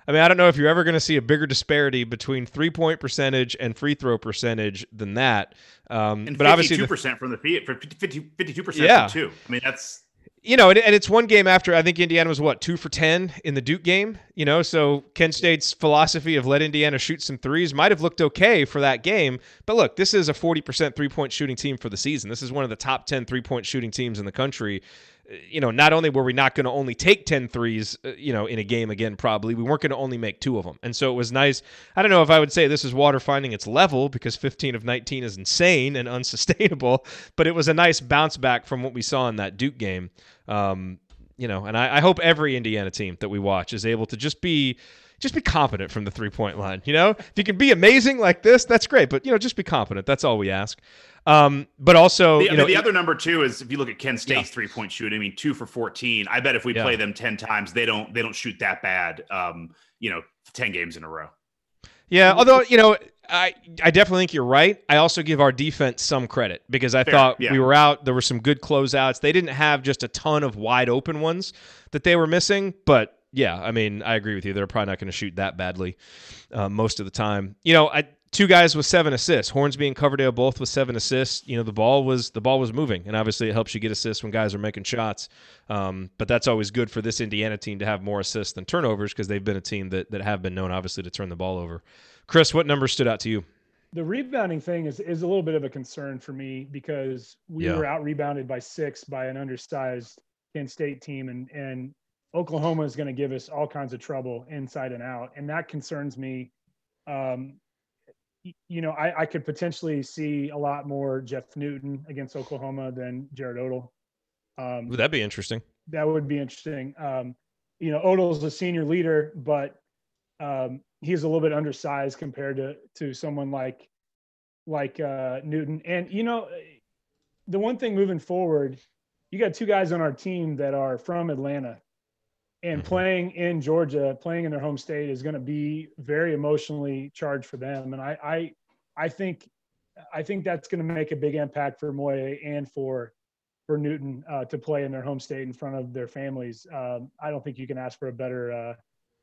I mean, I don't know if you're ever going to see a bigger disparity between three-point percentage and free throw percentage than that. And but obviously 52% from the 52% from 2. I mean, that's... and it's one game after, I think Indiana was, 2 for 10 in the Duke game? So Kent State's philosophy of let Indiana shoot some threes might have looked okay for that game. But look, this is a 40% three-point shooting team for the season. This is one of the top 10 three-point shooting teams in the country. Not only were we not going to only take 10 threes, in a game again, probably, we weren't going to only make 2 of them. And so it was nice. I don't know if I would say this is water finding its level, because 15 of 19 is insane and unsustainable, but it was a nice bounce back from what we saw in that Duke game. And I hope every Indiana team that we watch is able to just be confident from the three-point line. If you can be amazing like this, that's great, but just be confident. That's all we ask. But also, the other number too is if you look at Kent State's 3-point shooting. I mean, 2 for 14. I bet if we play them 10 times, they don't shoot that bad. 10 games in a row. Yeah, although I definitely think you're right. I also give our defense some credit, because I thought we were out. There were some good closeouts. They didn't have just a ton of wide open ones that they were missing, but yeah, I mean, I agree with you. They're probably not going to shoot that badly most of the time. 2 guys with 7 assists. Hornsby and Coverdale both with 7 assists. The ball was moving, and obviously it helps you get assists when guys are making shots. But that's always good for this Indiana team to have more assists than turnovers, because they've been a team that have been known, obviously, to turn the ball over. Chris, what numbers stood out to you? The rebounding thing is a little bit of a concern for me because we were out rebounded by 6 by an undersized Kent State team, and Oklahoma is going to give us all kinds of trouble inside and out, and that concerns me. I could potentially see a lot more Jeff Newton against Oklahoma than Jerod Odell. Would that be interesting? That would be interesting. Odell's a senior leader, but he's a little bit undersized compared to someone like Newton. And, the one thing moving forward, you got 2 guys on our team that are from Atlanta, and playing in Georgia, playing in their home state is going to be very emotionally charged for them. And I think that's going to make a big impact for Moye and for Newton to play in their home state in front of their families. I don't think you can ask for a better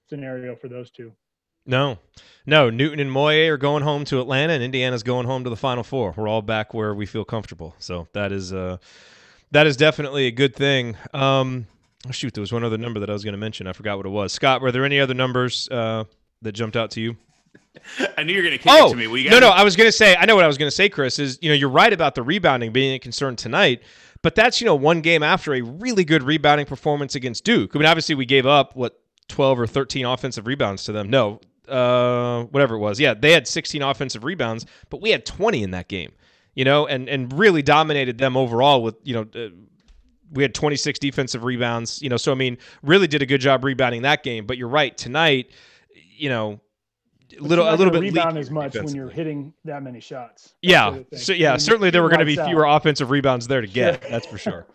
scenario for those 2. No. Newton and Moye are going home to Atlanta, and Indiana's going home to the Final Four. We're all back where we feel comfortable. So that is definitely a good thing. There was one other number that I was going to mention. I forgot what it was. Scott, were there any other numbers that jumped out to you? I knew you were going to kick it to me. No. I was going to say, I know what I was going to say, Chris, is, you're right about the rebounding being a concern tonight, but that's, one game after a really good rebounding performance against Duke. I mean, obviously we gave up, 12 or 13 offensive rebounds to them. No, whatever it was. Yeah, they had 16 offensive rebounds, but we had 20 in that game, and really dominated them overall with, we had 26 defensive rebounds, so, I mean, really did a good job rebounding that game. But you're right, tonight, a little bit rebound as much when you're hitting that many shots. Yeah. So, certainly there were going to be fewer offensive rebounds there to get. That's for sure.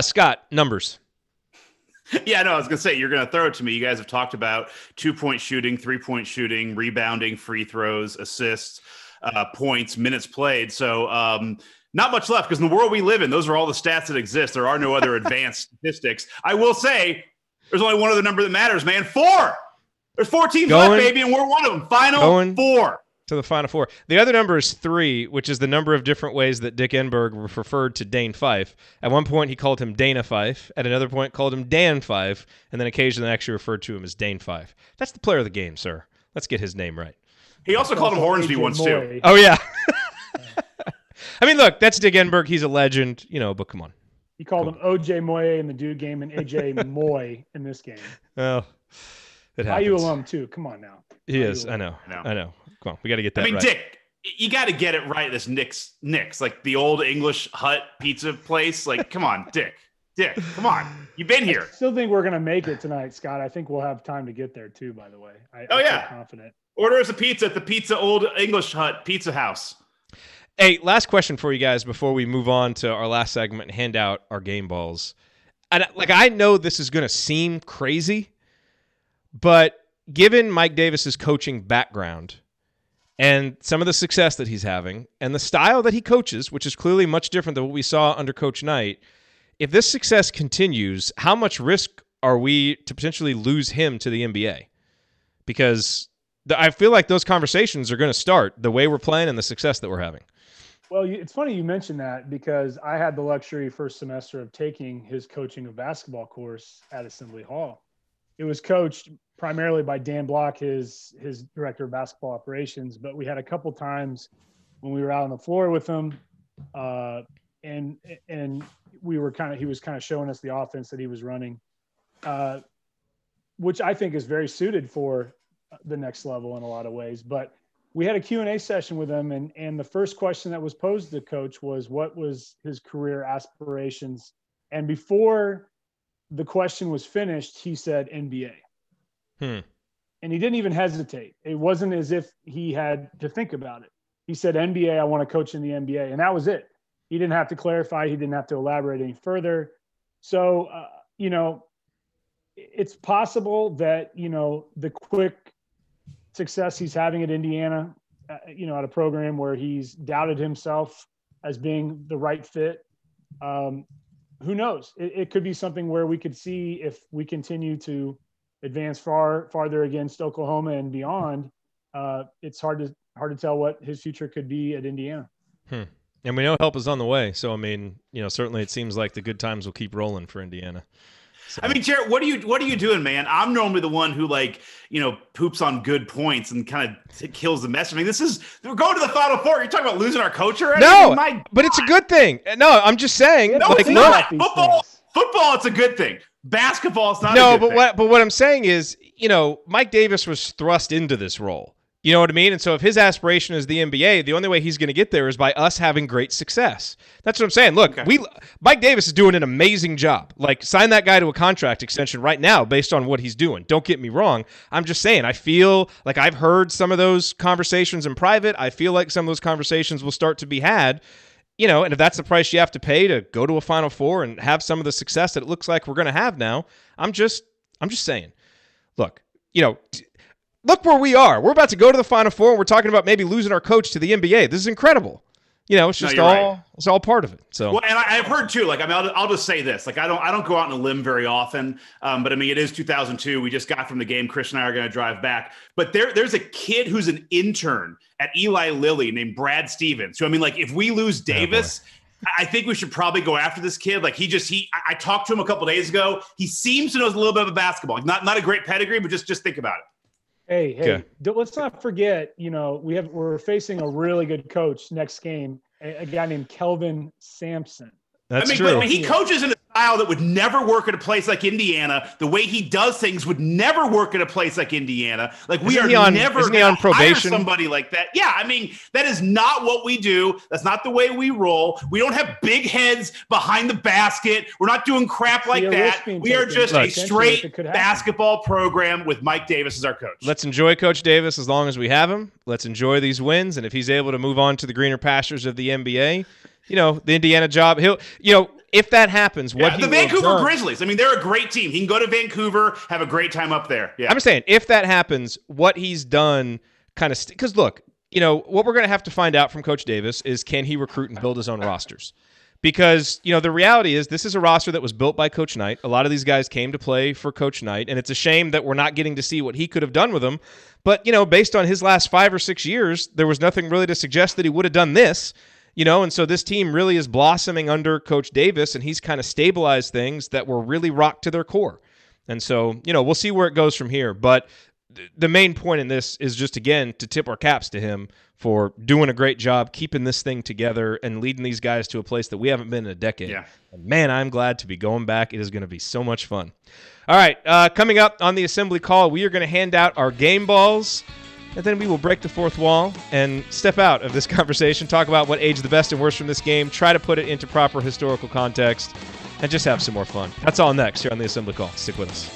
Scott, numbers. Yeah, no, I was going to say, you're going to throw it to me. You guys have talked about 2-point shooting, 3-point shooting, rebounding, free throws, assists, points, minutes played. So, not much left, because in the world we live in, those are all the stats that exist. There are no other advanced statistics. I will say there's only one other number that matters, man. 4. There's 4 teams left, baby, and we're one of them. Final 4. To the Final Four. The other number is 3, which is the number of different ways that Dick Enberg referred to Dane Fife. At one point, he called him Dana Fife. At another point, called him Dan Fife. And then occasionally actually referred to him as Dane Fife. That's the player of the game, sir. Let's get his name right. He also called him Hornsby once, too. Oh, yeah. I mean, look, that's Dick Enberg. He's a legend, but come on. He called him O.J. Moye in the Duke game and A.J. Moye in this game. Well, it happens. IU alum, too. Come on now. He is. I know. Come on. We got to get that right. Dick, you got to get it right. This Nick's, like the old English hut pizza place. Like, come on, Dick, come on. You've been here. I still think we're going to make it tonight, Scott. I think we'll have time to get there, too, by the way. I feel confident. Order us a pizza at the Pizza Old English Hut Pizza House. Hey, last question for you guys before we move on to our last segment and hand out our game balls. And I know this is going to seem crazy, but given Mike Davis's coaching background and some of the success that he's having and the style that he coaches, which is clearly much different than what we saw under Coach Knight, if this success continues, how much risk are we to potentially lose him to the NBA? Because I feel like those conversations are going to start the way we're playing and the success that we're having. Well, it's funny you mentioned that, because I had the luxury first semester of taking his coaching of basketball course at Assembly Hall. It was coached primarily by Dan Block, his director of basketball operations, but we had a couple times when we were out on the floor with him, and he was kind of showing us the offense that he was running, which I think is very suited for the next level in a lot of ways. But we had a Q&A session with him, and the first question that was posed to the coach was, what was his career aspirations? And before the question was finished, he said NBA. And he didn't even hesitate. It wasn't as if he had to think about it. He said, NBA, I want to coach in the NBA. And that was it. He didn't have to clarify. He didn't have to elaborate any further. So, it's possible that, the quick success he's having at Indiana, at a program where he's doubted himself as being the right fit. Who knows? It could be something where we could see, if we continue to advance farther against Oklahoma and beyond. It's hard to tell what his future could be at Indiana. And we know help is on the way. So, I mean, certainly it seems like the good times will keep rolling for Indiana. So. I mean, Jared, what are you doing, man? I'm normally the one who poops on good points and kind of kills the mess. I mean, we're going to the Final Four. You're talking about losing our coach already? No, but it's a good thing. No, I'm just saying. No, it's not. Football, it's a good thing. Basketball, it's not a good thing. But what I'm saying is, Mike Davis was thrust into this role. You know what I mean? And so if his aspiration is the NBA, the only way he's going to get there is by us having great success. That's what I'm saying. Look, Mike Davis is doing an amazing job. Like, sign that guy to a contract extension right now based on what he's doing. Don't get me wrong. I'm just saying, I feel like I've heard some of those conversations in private. I feel like some of those conversations will start to be had. And if that's the price you have to pay to go to a Final Four and have some of the success that it looks like we're going to have now, I'm just saying, look, look where we are. We're about to go to the Final Four, and we're talking about maybe losing our coach to the NBA. This is incredible. It's just it's all part of it. So, well, and I've heard too. I'll just say this. I don't go out on a limb very often. But I mean, it is 2002. We just got from the game. Chris and I are going to drive back. But there's a kid who's an intern at Eli Lilly named Brad Stevens. So I mean, if we lose Davis, I think we should probably go after this kid. I talked to him a couple days ago. He seems to know a little bit of basketball. Not a great pedigree, but just think about it. Hey, let's not forget, we're facing a really good coach next game, a guy named Kelvin Sampson. That's true. But he coaches in a style that would never work at a place like Indiana. The way he does things would never work at a place like Indiana. Never isn't he on probation? Hire somebody like that. Yeah, I mean, that is not what we do. That's not the way we roll. We don't have big heads behind the basket. We're not doing crap like that. We are just a straight basketball program with Mike Davis as our coach. Let's enjoy Coach Davis as long as we have him. Let's enjoy these wins. And if he's able to move on to the greener pastures of the NBA, the Indiana job, if that happens, the Vancouver Grizzlies. I mean, they're a great team. He can go to Vancouver, have a great time up there. Yeah. I'm saying, if that happens, what he's done because look, what we're going to have to find out from Coach Davis is, can he recruit and build his own rosters? Because, the reality is this is a roster that was built by Coach Knight. A lot of these guys came to play for Coach Knight, and it's a shame that we're not getting to see what he could have done with them. But, based on his last 5 or 6 years, there was nothing really to suggest that he would have done this. And so this team really is blossoming under Coach Davis, and he's kind of stabilized things that were really rocked to their core. And so, we'll see where it goes from here. But the main point in this is just, again, to tip our caps to him for doing a great job, keeping this thing together and leading these guys to a place that we haven't been in a decade. Yeah. And man, I'm glad to be going back. It is going to be so much fun. All right, coming up on the assembly call, we are going to hand out our game balls. And then we will break the fourth wall and step out of this conversation, talk about what aged the best and worst from this game, try to put it into proper historical context, and just have some more fun. That's all next here on the Assembly Call. Stick with us.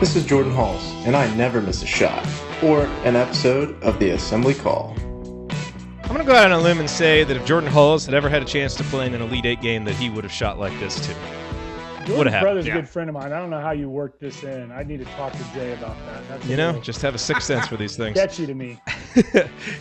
This is Jordan Halls, and I never miss a shot or an episode of the Assembly Call. I'm going to go out on a limb and say that if Jordan Hulls had ever had a chance to play in an Elite Eight game, that he would have shot like this too. Jordan's brother's a good friend of mine. I don't know how you worked this in. I need to talk to Jay about that. That's just have a sixth sense for these things. Sketchy to me.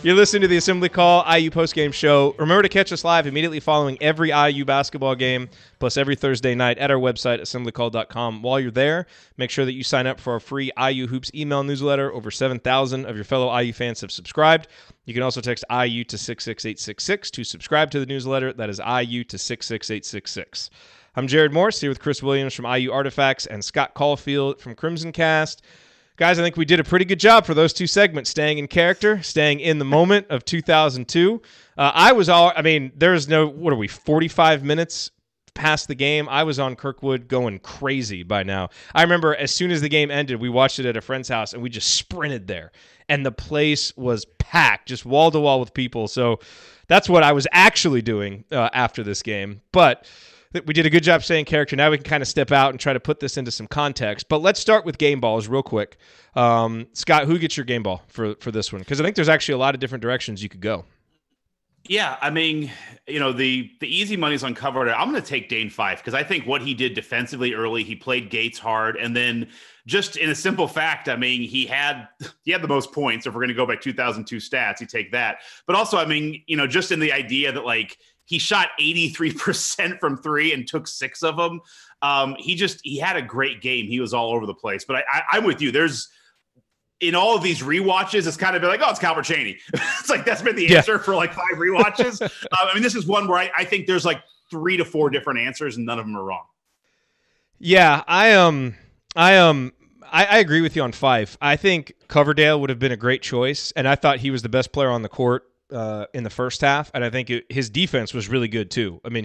You're listening to the Assembly Call IU postgame show. Remember to catch us live immediately following every IU basketball game, plus every Thursday night at our website, assemblycall.com. While you're there, make sure that you sign up for our free IU Hoops email newsletter. Over 7,000 of your fellow IU fans have subscribed. You can also text IU to 66866 to subscribe to the newsletter. That is IU to 66866. I'm Jared Morse here with Chris Williams from IU Artifacts and Scott Caulfield from Crimson Cast. Guys, I think we did a pretty good job for those two segments, staying in character, staying in the moment of 2002. There's no, 45 minutes past the game? I was on Kirkwood going crazy by now. I remember as soon as the game ended, we watched it at a friend's house, and we just sprinted there. And the place was packed, just wall to wall with people. So that's what I was actually doing after this game. But we did a good job staying character. Now we can kind of step out and try to put this into some context. But let's start with game balls real quick. Scott, who gets your game ball for this one? Because I think there's actually a lot of different directions you could go. Yeah, I mean, the easy money's on Coverdale. I'm going to take Dane Fife because I think what he did defensively early, he played Gates hard, and then just in a simple fact, I mean, he had the most points. If we're going to go by 2002 stats, you take that. But also, I mean, just in the idea that He shot 83% from three and took 6 of them. He had a great game. He was all over the place. But I'm with you. There's in all of these rewatches, it's kind of been like, oh, it's Calvert Chaney. It's like that's been the answer for like 5 rewatches. I mean, this is one where I think there's like 3 to 4 different answers, and none of them are wrong. Yeah, I agree with you on Fife. I think Coverdale would have been a great choice, and I thought he was the best player on the court in the first half, and I think his defense was really good too. I mean,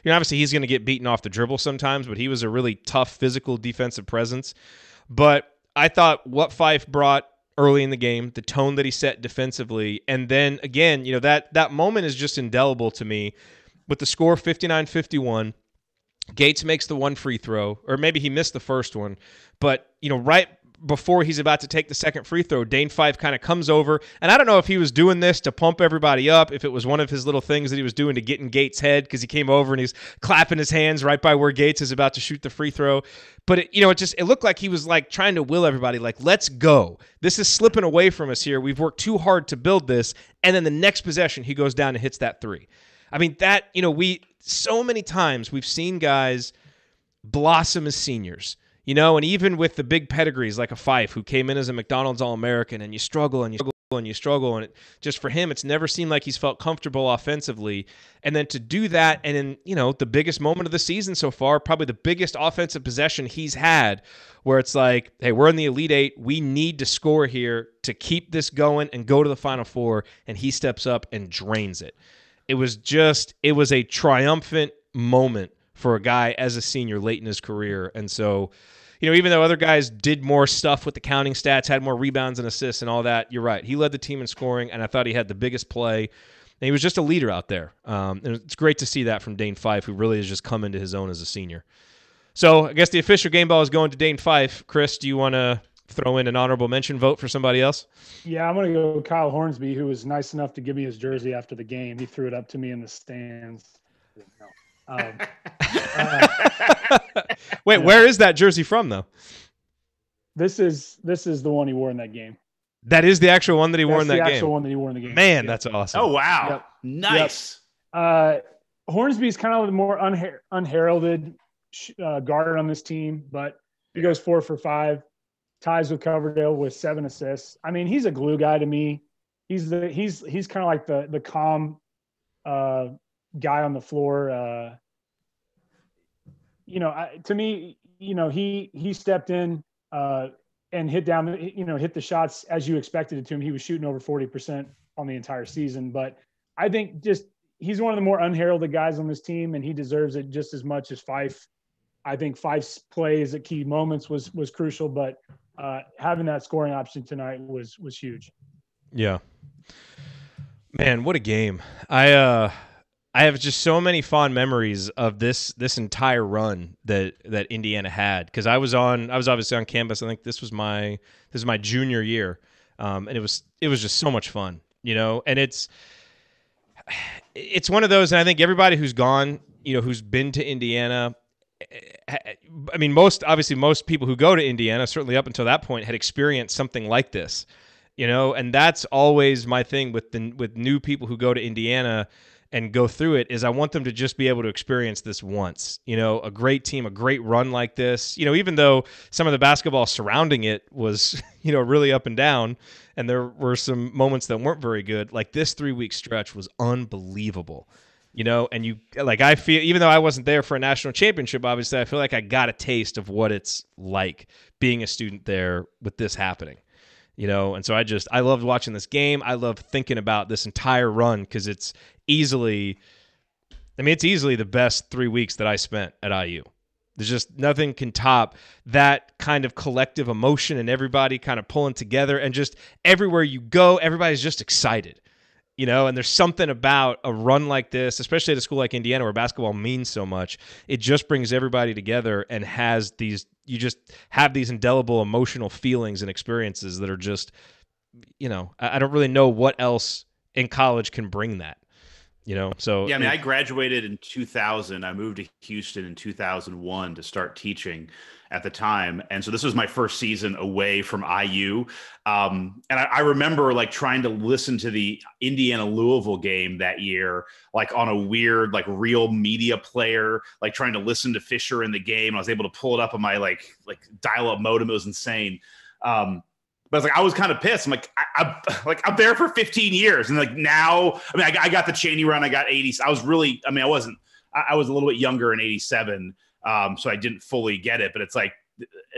obviously he's going to get beaten off the dribble sometimes, but he was a really tough physical defensive presence. But I thought what Fife brought early in the game, the tone that he set defensively, and then again, that moment is just indelible to me with the score 59-51. Gates makes the one free throw, or maybe he missed the first one, but right before he's about to take the second free throw, Dane Fife kind of comes over, and I don't know if he was doing this to pump everybody up, if it was one of his little things that he was doing to get in Gates' head, because he came over and he's clapping his hands right by where Gates is about to shoot the free throw. But it looked like he was like trying to will everybody, like, let's go. This is slipping away from us here. We've worked too hard to build this, and then the next possession he goes down and hits that three. I mean, that so many times we've seen guys blossom as seniors. And even with the big pedigrees like a Fife who came in as a McDonald's All-American, and you struggle and you struggle and you struggle, and just for him, it's never seemed like he's felt comfortable offensively. And then to do that, and in the biggest moment of the season so far, probably the biggest offensive possession he's had, where it's like, hey, we're in the Elite Eight, we need to score here to keep this going and go to the Final Four, and he steps up and drains it. It was a triumphant moment for a guy as a senior late in his career. And so, even though other guys did more stuff with the counting stats, had more rebounds and assists and all that, you're right. He led the team in scoring, and I thought he had the biggest play. And he was just a leader out there. And it's great to see that from Dane Fife, who really has just come into his own as a senior. So I guess the official game ball is going to Dane Fife. Chris, do you want to throw in an honorable mention vote for somebody else? Yeah, I'm going to go Kyle Hornsby, who was nice enough to give me his jersey after the game. He threw it up to me in the stands. Wait, where is that jersey from, though? This is the one he wore in that game. That is the actual one that he wore in that game? The actual one that he wore in the game. Man, that's awesome. Oh, wow. Yep. Nice. Yep. Hornsby's kind of the more unheralded guard on this team, but he goes 4 for 5. Ties with Coverdale with 7 assists. I mean, he's a glue guy to me. He's kind of like the calm guy on the floor. To me, he stepped in and hit the shots as you expected it to him. He was shooting over 40% on the entire season, but I think he's one of the more unheralded guys on this team, and he deserves it just as much as Fife. I think Fife's plays at key moments was crucial, but having that scoring option tonight was huge. Yeah, man, what a game! I have just so many fond memories of this entire run that Indiana had, because I was obviously on campus. I think this was my junior year, and it was just so much fun, And it's one of those, and I think everybody who's gone, who's been to Indiana. I mean, most people who go to Indiana, certainly up until that point, had experienced something like this, and that's always my thing with new people who go to Indiana and go through it, is I want them to just be able to experience this once, a great team, a great run like this, even though some of the basketball surrounding it was, really up and down, and there were some moments that weren't very good. Like this 3-week stretch was unbelievable. And I feel, even though I wasn't there for a national championship, obviously, I feel like I got a taste of what it's like being a student there with this happening, And so I loved watching this game. I love thinking about this entire run, because it's easily the best 3 weeks that I spent at IU. There's just nothing can top that kind of collective emotion and everybody kind of pulling together, and just everywhere you go, everybody's just excited. And there's something about a run like this, especially at a school like Indiana where basketball means so much. It just brings everybody together and you just have these indelible emotional feelings and experiences that are just, I don't really know what else in college can bring that. So yeah, I mean, I graduated in 2000. I moved to Houston in 2001 to start teaching at the time. And so this was my first season away from IU. And I remember like trying to listen to the Indiana Louisville game that year, like on a weird, like real media player, like trying to listen to Fisher in the game. I was able to pull it up on my like dial up modem. It was insane. But I was kind of pissed. I'm like, I'm there for 15 years. And like now, I mean, I got the Cheney run. I got 80s. I was a little bit younger in 87. So I didn't fully get it, but it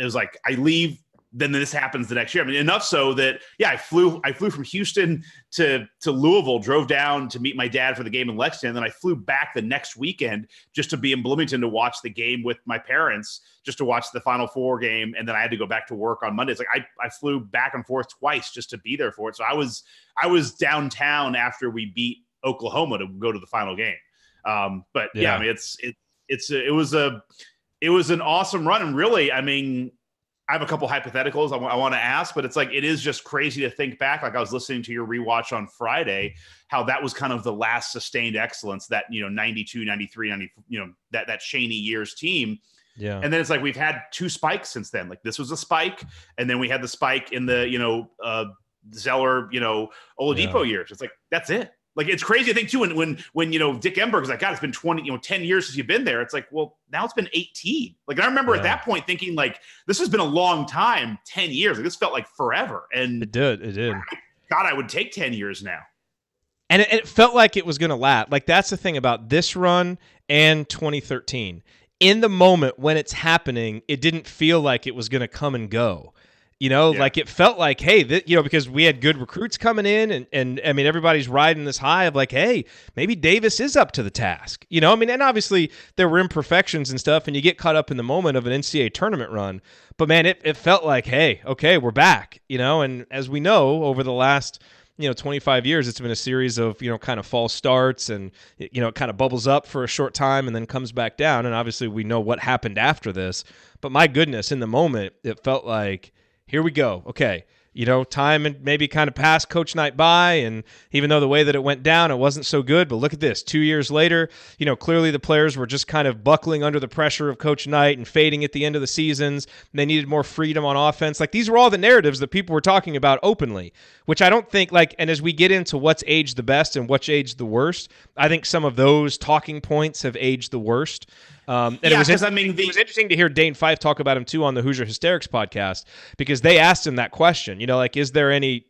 was like I leave, then this happens the next year. I mean, enough so that, yeah, I flew from Houston to Louisville, drove down to meet my dad for the game in Lexington. And then I flew back the next weekend just to be in Bloomington to watch the game with my parents, just to watch the Final Four game. And then I had to go back to work on Monday. It's like I flew back and forth twice just to be there for it. So I was downtown after we beat Oklahoma to go to the final game. But yeah, I mean, it was an awesome run. And really, I mean, I have a couple hypotheticals I want to ask, but it's like, it is just crazy to think back. Like I was listening to your rewatch on Friday, how that was kind of the last sustained excellence that, 92, 93, 90, that Cheney years team. Yeah. And then it's like, we've had two spikes since then. Like this was a spike. And then we had the spike in the, Zeller, Oladipo years. It's like, that's it. Like, it's crazy to think too, when Dick Enberg is like, God, it's been 10 years since you've been there. It's like, well, now it's been 18. Like, I remember at that point thinking like, this has been a long time, 10 years. Like this felt like forever. And it did. God, I would take 10 years now. And it felt like it was going to last. Like, that's the thing about this run and 2013. In the moment when it's happening, it didn't feel like it was going to come and go. Like it felt like, hey, because we had good recruits coming in and I mean, everybody's riding this high of like, hey, maybe Davis is up to the task. I mean, and obviously there were imperfections and stuff and you get caught up in the moment of an NCAA tournament run. But man, it felt like, hey, okay, we're back, and as we know, over the last 25 years, it's been a series of, kind of false starts and, it kind of bubbles up for a short time and then comes back down. And obviously we know what happened after this. But my goodness, in the moment, it felt like, here we go. Okay. Time and maybe kind of passed Coach Knight by, and even though the way that it went down, it wasn't so good, but look at this. 2 years later, clearly the players were just kind of buckling under the pressure of Coach Knight and fading at the end of the seasons. And they needed more freedom on offense. Like, these were all the narratives that people were talking about openly, which I don't think, and as we get into what's aged the best and what's aged the worst, I think some of those talking points have aged the worst. And it was interesting to hear Dane Fife talk about him too on the Hoosier Hysterics podcast, because they asked him that question, is there any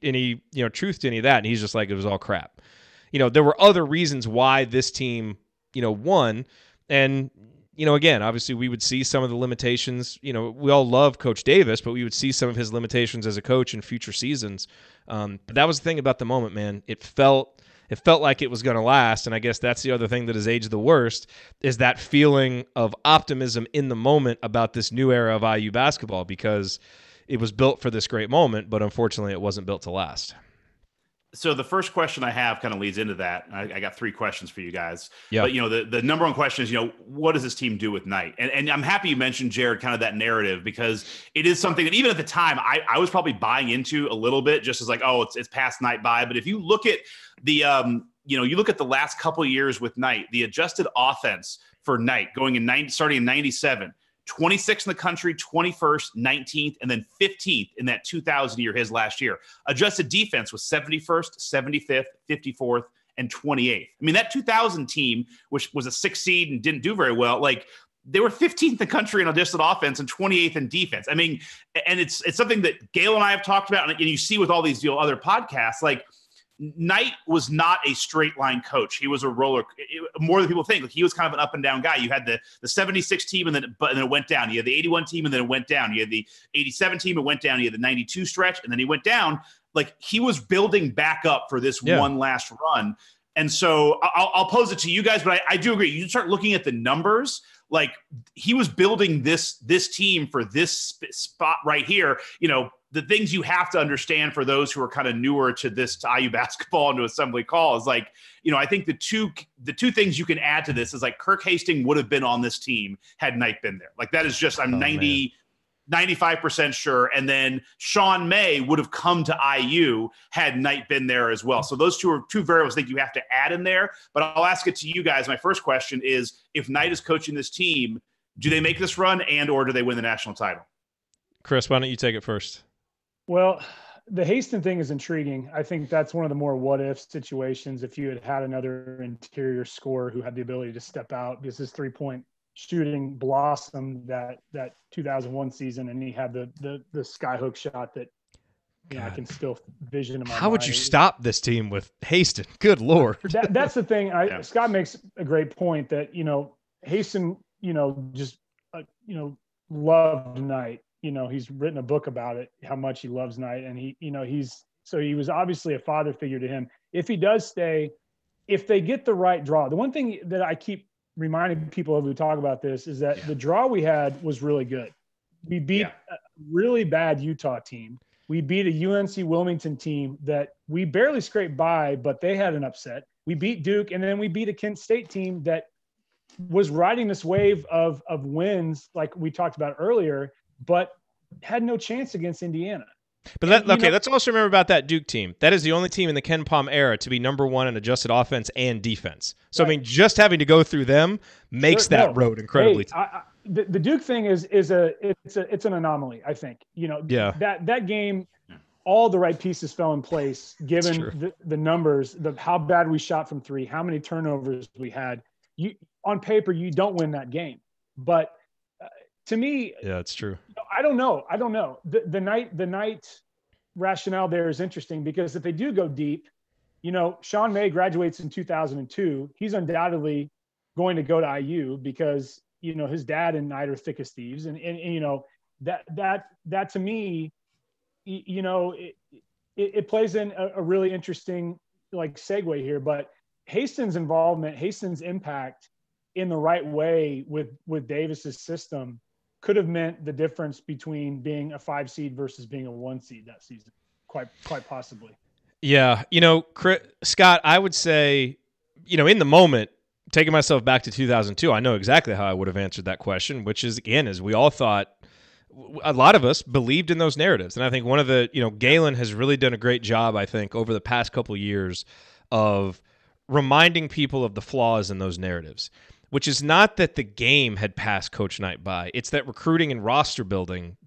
truth to any of that? And he's just like, it was all crap. There were other reasons why this team, won. And, again, obviously we would see some of the limitations. We all love Coach Davis, but we would see some of his limitations as a coach in future seasons. But that was the thing about the moment, man. It felt like it was going to last, and I guess that's the other thing that has aged the worst, is that feeling of optimism in the moment about this new era of IU basketball, because it was built for this great moment, but unfortunately it wasn't built to last. So the first question I have kind of leads into that. I got three questions for you guys. Yeah. But, the number one question is, what does this team do with Knight? And I'm happy you mentioned, Jerod, kind of that narrative, because it is something that even at the time I was probably buying into a little bit, just as like, oh, it's past Knight by. But if you look at the, you look at the last couple of years with Knight, the adjusted offense for Knight starting in 97, 26th in the country, 21st, 19th, and then 15th in that 2000 year, his last year. Adjusted defense was 71st, 75th, 54th, and 28th. I mean, that 2000 team, which was a 6th seed and didn't do very well, like, they were 15th in the country in adjusted offense and 28th in defense. I mean, and it's something that Gail and I have talked about, and you see with all these other podcasts, like, Knight was not a straight line coach. He was a roller, more than people think. Like, he was kind of an up and down guy. You had the 76 team and then it went down. You had the 81 team and then it went down. You had the 87 team, it went down. You had the 92 stretch and then he went down. Like, he was building back up for this one last run. And so I'll pose it to you guys, but I do agree. You start looking at the numbers. Like, he was building this team for this spot right here. The things you have to understand for those who are kind of newer to IU basketball and to Assembly Call is like, I think the two things you can add to this is like Kirk Hastings would have been on this team had Knight been there. Like, that is just, I'm 99% 95% sure. And then Sean May would have come to IU had Knight been there as well. So those two are two variables I think you have to add in there. But I'll ask it to you guys. My first question is, if Knight is coaching this team, do they make this run and or do they win the national title? Chris, why don't you take it first? Well, the Haston thing is intriguing. I think that's one of the more what-if situations if you had another interior scorer who had the ability to step out, because his three-point shooting blossomed that 2001 season, and he had the skyhook shot that I can still vision in my How would you stop this team with Haston? Good Lord. That's the thing. Scott makes a great point that, Haston, just, loved Knight. He's written a book about it, how much he loves Knight. And he was obviously a father figure to him. If he does stay, if they get the right draw, the one thing that I keep reminding people who talk about this is that the draw we had was really good. We beat a really bad Utah team. We beat a UNC Wilmington team that we barely scraped by, but they had an upset. We beat Duke, and then we beat a Kent State team that was riding this wave of wins like we talked about earlier, but had no chance against Indiana. But let's also remember about that Duke team. That is the only team in the Ken Pom era to be number one in adjusted offense and defense. So, right. I mean, just having to go through them makes road incredibly tough. The Duke thing is it's an anomaly, I think. That game, all the right pieces fell in place given the numbers, how bad we shot from three, how many turnovers we had. On paper, you don't win that game. But to me, it's true. I don't know. The Knight rationale there is interesting because if they do go deep, Sean May graduates in 2002. He's undoubtedly going to go to IU because his dad and Knight are thick as thieves, and that to me, it plays in a really interesting segue here. But Haston's impact in the right way with Davis's system could have meant the difference between being a 5 seed versus being a 1 seed that season, quite possibly. Yeah, Scott, I would say, in the moment, taking myself back to 2002, I know exactly how I would have answered that question, which is, again, as we all thought, a lot of us believed in those narratives. And I think one of the, Galen has really done a great job, I think, over the past couple of years of reminding people of the flaws in those narratives, which is not that the game had passed Coach Knight by. It's that recruiting and roster building,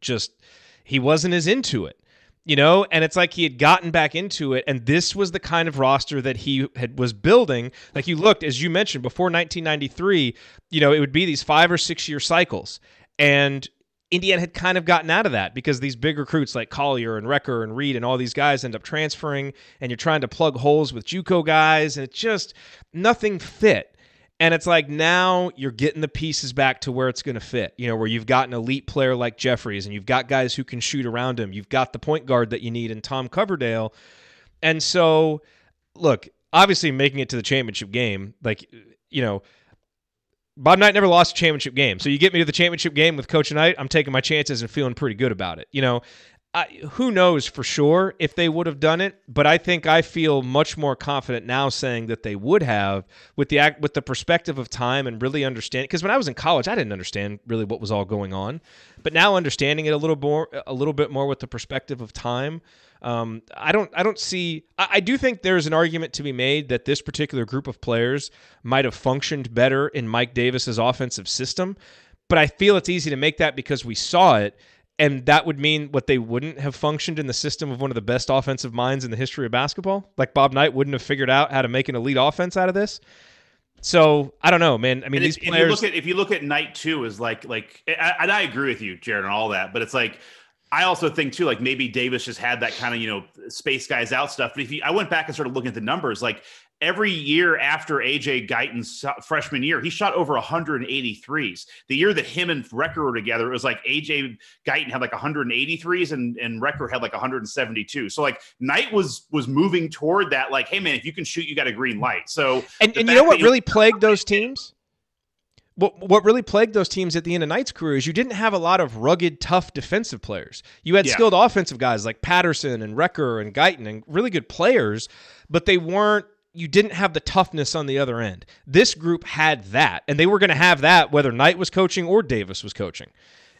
he wasn't as into it, and it's like he had gotten back into it. And this was the kind of roster that he was building. Like you looked, as you mentioned, before 1993, it would be these 5 or 6 year cycles. And Indiana had kind of gotten out of that because these big recruits like Collier and Recker and Reed and all these guys end up transferring, and you're trying to plug holes with JUCO guys, and it's just nothing fit. And it's like now you're getting the pieces back to where it's going to fit, where you've got an elite player like Jeffries and you've got guys who can shoot around him. You've got the point guard that you need in Tom Coverdale. And so, look, obviously making it to the championship game, Bob Knight never lost a championship game. So you get me to the championship game with Coach Knight, I'm taking my chances and feeling pretty good about it. Who knows for sure if they would have done it, but I think I feel much more confident now saying that they would have with the perspective of time and really understand. Because when I was in college, I didn't understand really what was all going on, but now understanding it a little bit more with the perspective of time. I do think there's an argument to be made that this particular group of players might have functioned better in Mike Davis's offensive system, but I feel it's easy to make that because we saw it. And that would mean what they wouldn't have functioned in the system of one of the best offensive minds in the history of basketball. Like Bob Knight wouldn't have figured out how to make an elite offense out of this. So I don't know, man. I mean, these players. If you look at Knight too, is like, and I agree with you, Jerod, and all that. But it's like I also think too, like maybe Davis just had that kind of space guys out stuff. But I went back and started looking at the numbers, like every year after AJ Guyton's freshman year, he shot over 183s. The year that him and Recker were together, it was like AJ Guyton had like 183s and Recker had like 172. So like Knight was moving toward that, like, hey man, if you can shoot, you got a green light. So and you know what really plagued those teams? What really plagued those teams at the end of Knight's career is you didn't have a lot of rugged, tough defensive players. You had skilled offensive guys like Patterson and Recker and Guyton and really good players, but you didn't have the toughness on the other end. This group had that, and they were going to have that whether Knight was coaching or Davis was coaching.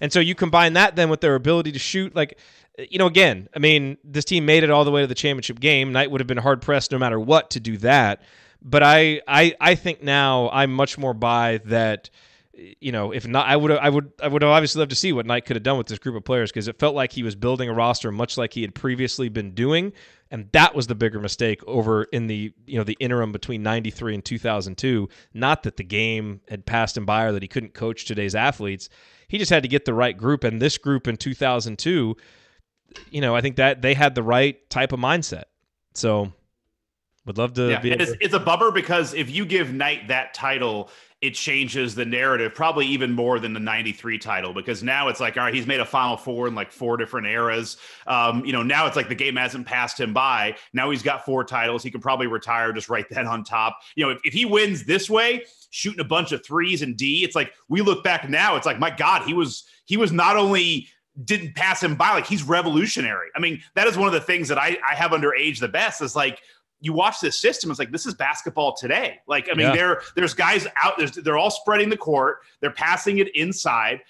And so you combine that then with their ability to shoot, like, again, I mean, this team made it all the way to the championship game. Knight would have been hard pressed no matter what to do that. But I think now I'm much more by that. If not, I would have obviously loved to see what Knight could have done with this group of players, because it felt like he was building a roster much like he had previously been doing, and that was the bigger mistake over in the the interim between 93 and 2002. Not that the game had passed him by or that he couldn't coach today's athletes. He just had to get the right group, and this group in 2002, I think that they had the right type of mindset. So would love to be able to... It's a bummer, because if you give Knight that title, it changes the narrative probably even more than the 93 title, because now it's like, all right, he's made a Final Four in like 4 different eras. Now it's like the game hasn't passed him by. Now he's got 4 titles. He can probably retire just right then on top. If he wins this way, shooting a bunch of threes and D, it's like, we look back now, it's like, my God, he was not only didn't pass him by, like, he's revolutionary. I mean, that is one of the things that I have under Age the Best, is like, you watch this system, it's like, this is basketball today. Like, I mean, there's guys out there, they're all spreading the court, they're passing it inside.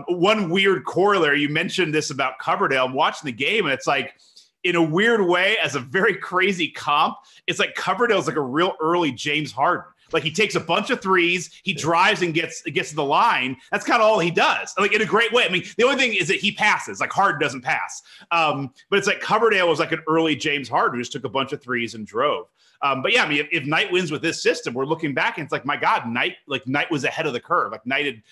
One weird corollary, you mentioned this about Coverdale. I'm watching the game, and it's like, in a weird way, as a very crazy comp, it's like Coverdale's like a real early James Harden. Like, he takes a bunch of threes, he drives and gets to the line. That's kind of all he does, like, in a great way. I mean, the only thing is that he passes. Like, Harden doesn't pass. But it's like Coverdale was like an early James Harden who just took a bunch of threes and drove. But yeah, I mean, if Knight wins with this system, we're looking back and it's like, my God, Knight was ahead of the curve. Like, Knight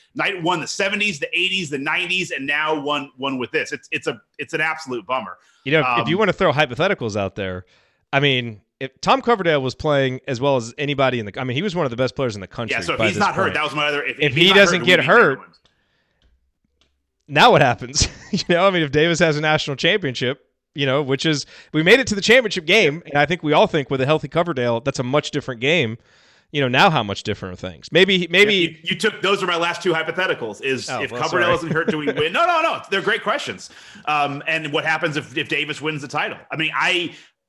won the 70s, the 80s, the 90s, and now won with this. It's an absolute bummer. If you want to throw hypotheticals out there, I mean, if Tom Coverdale was playing as well as anybody he was one of the best players in the country. Yeah, so if he's not hurt, that was my other. If he doesn't get hurt, now what happens? If Davis has a national championship, which is, we made it to the championship game, and I think we all think with a healthy Coverdale, that's a much different game. Now how much different are things? Maybe you took, those are my last 2 hypotheticals. Coverdale isn't hurt, do we win? No, they're great questions. And what happens if Davis wins the title? I mean,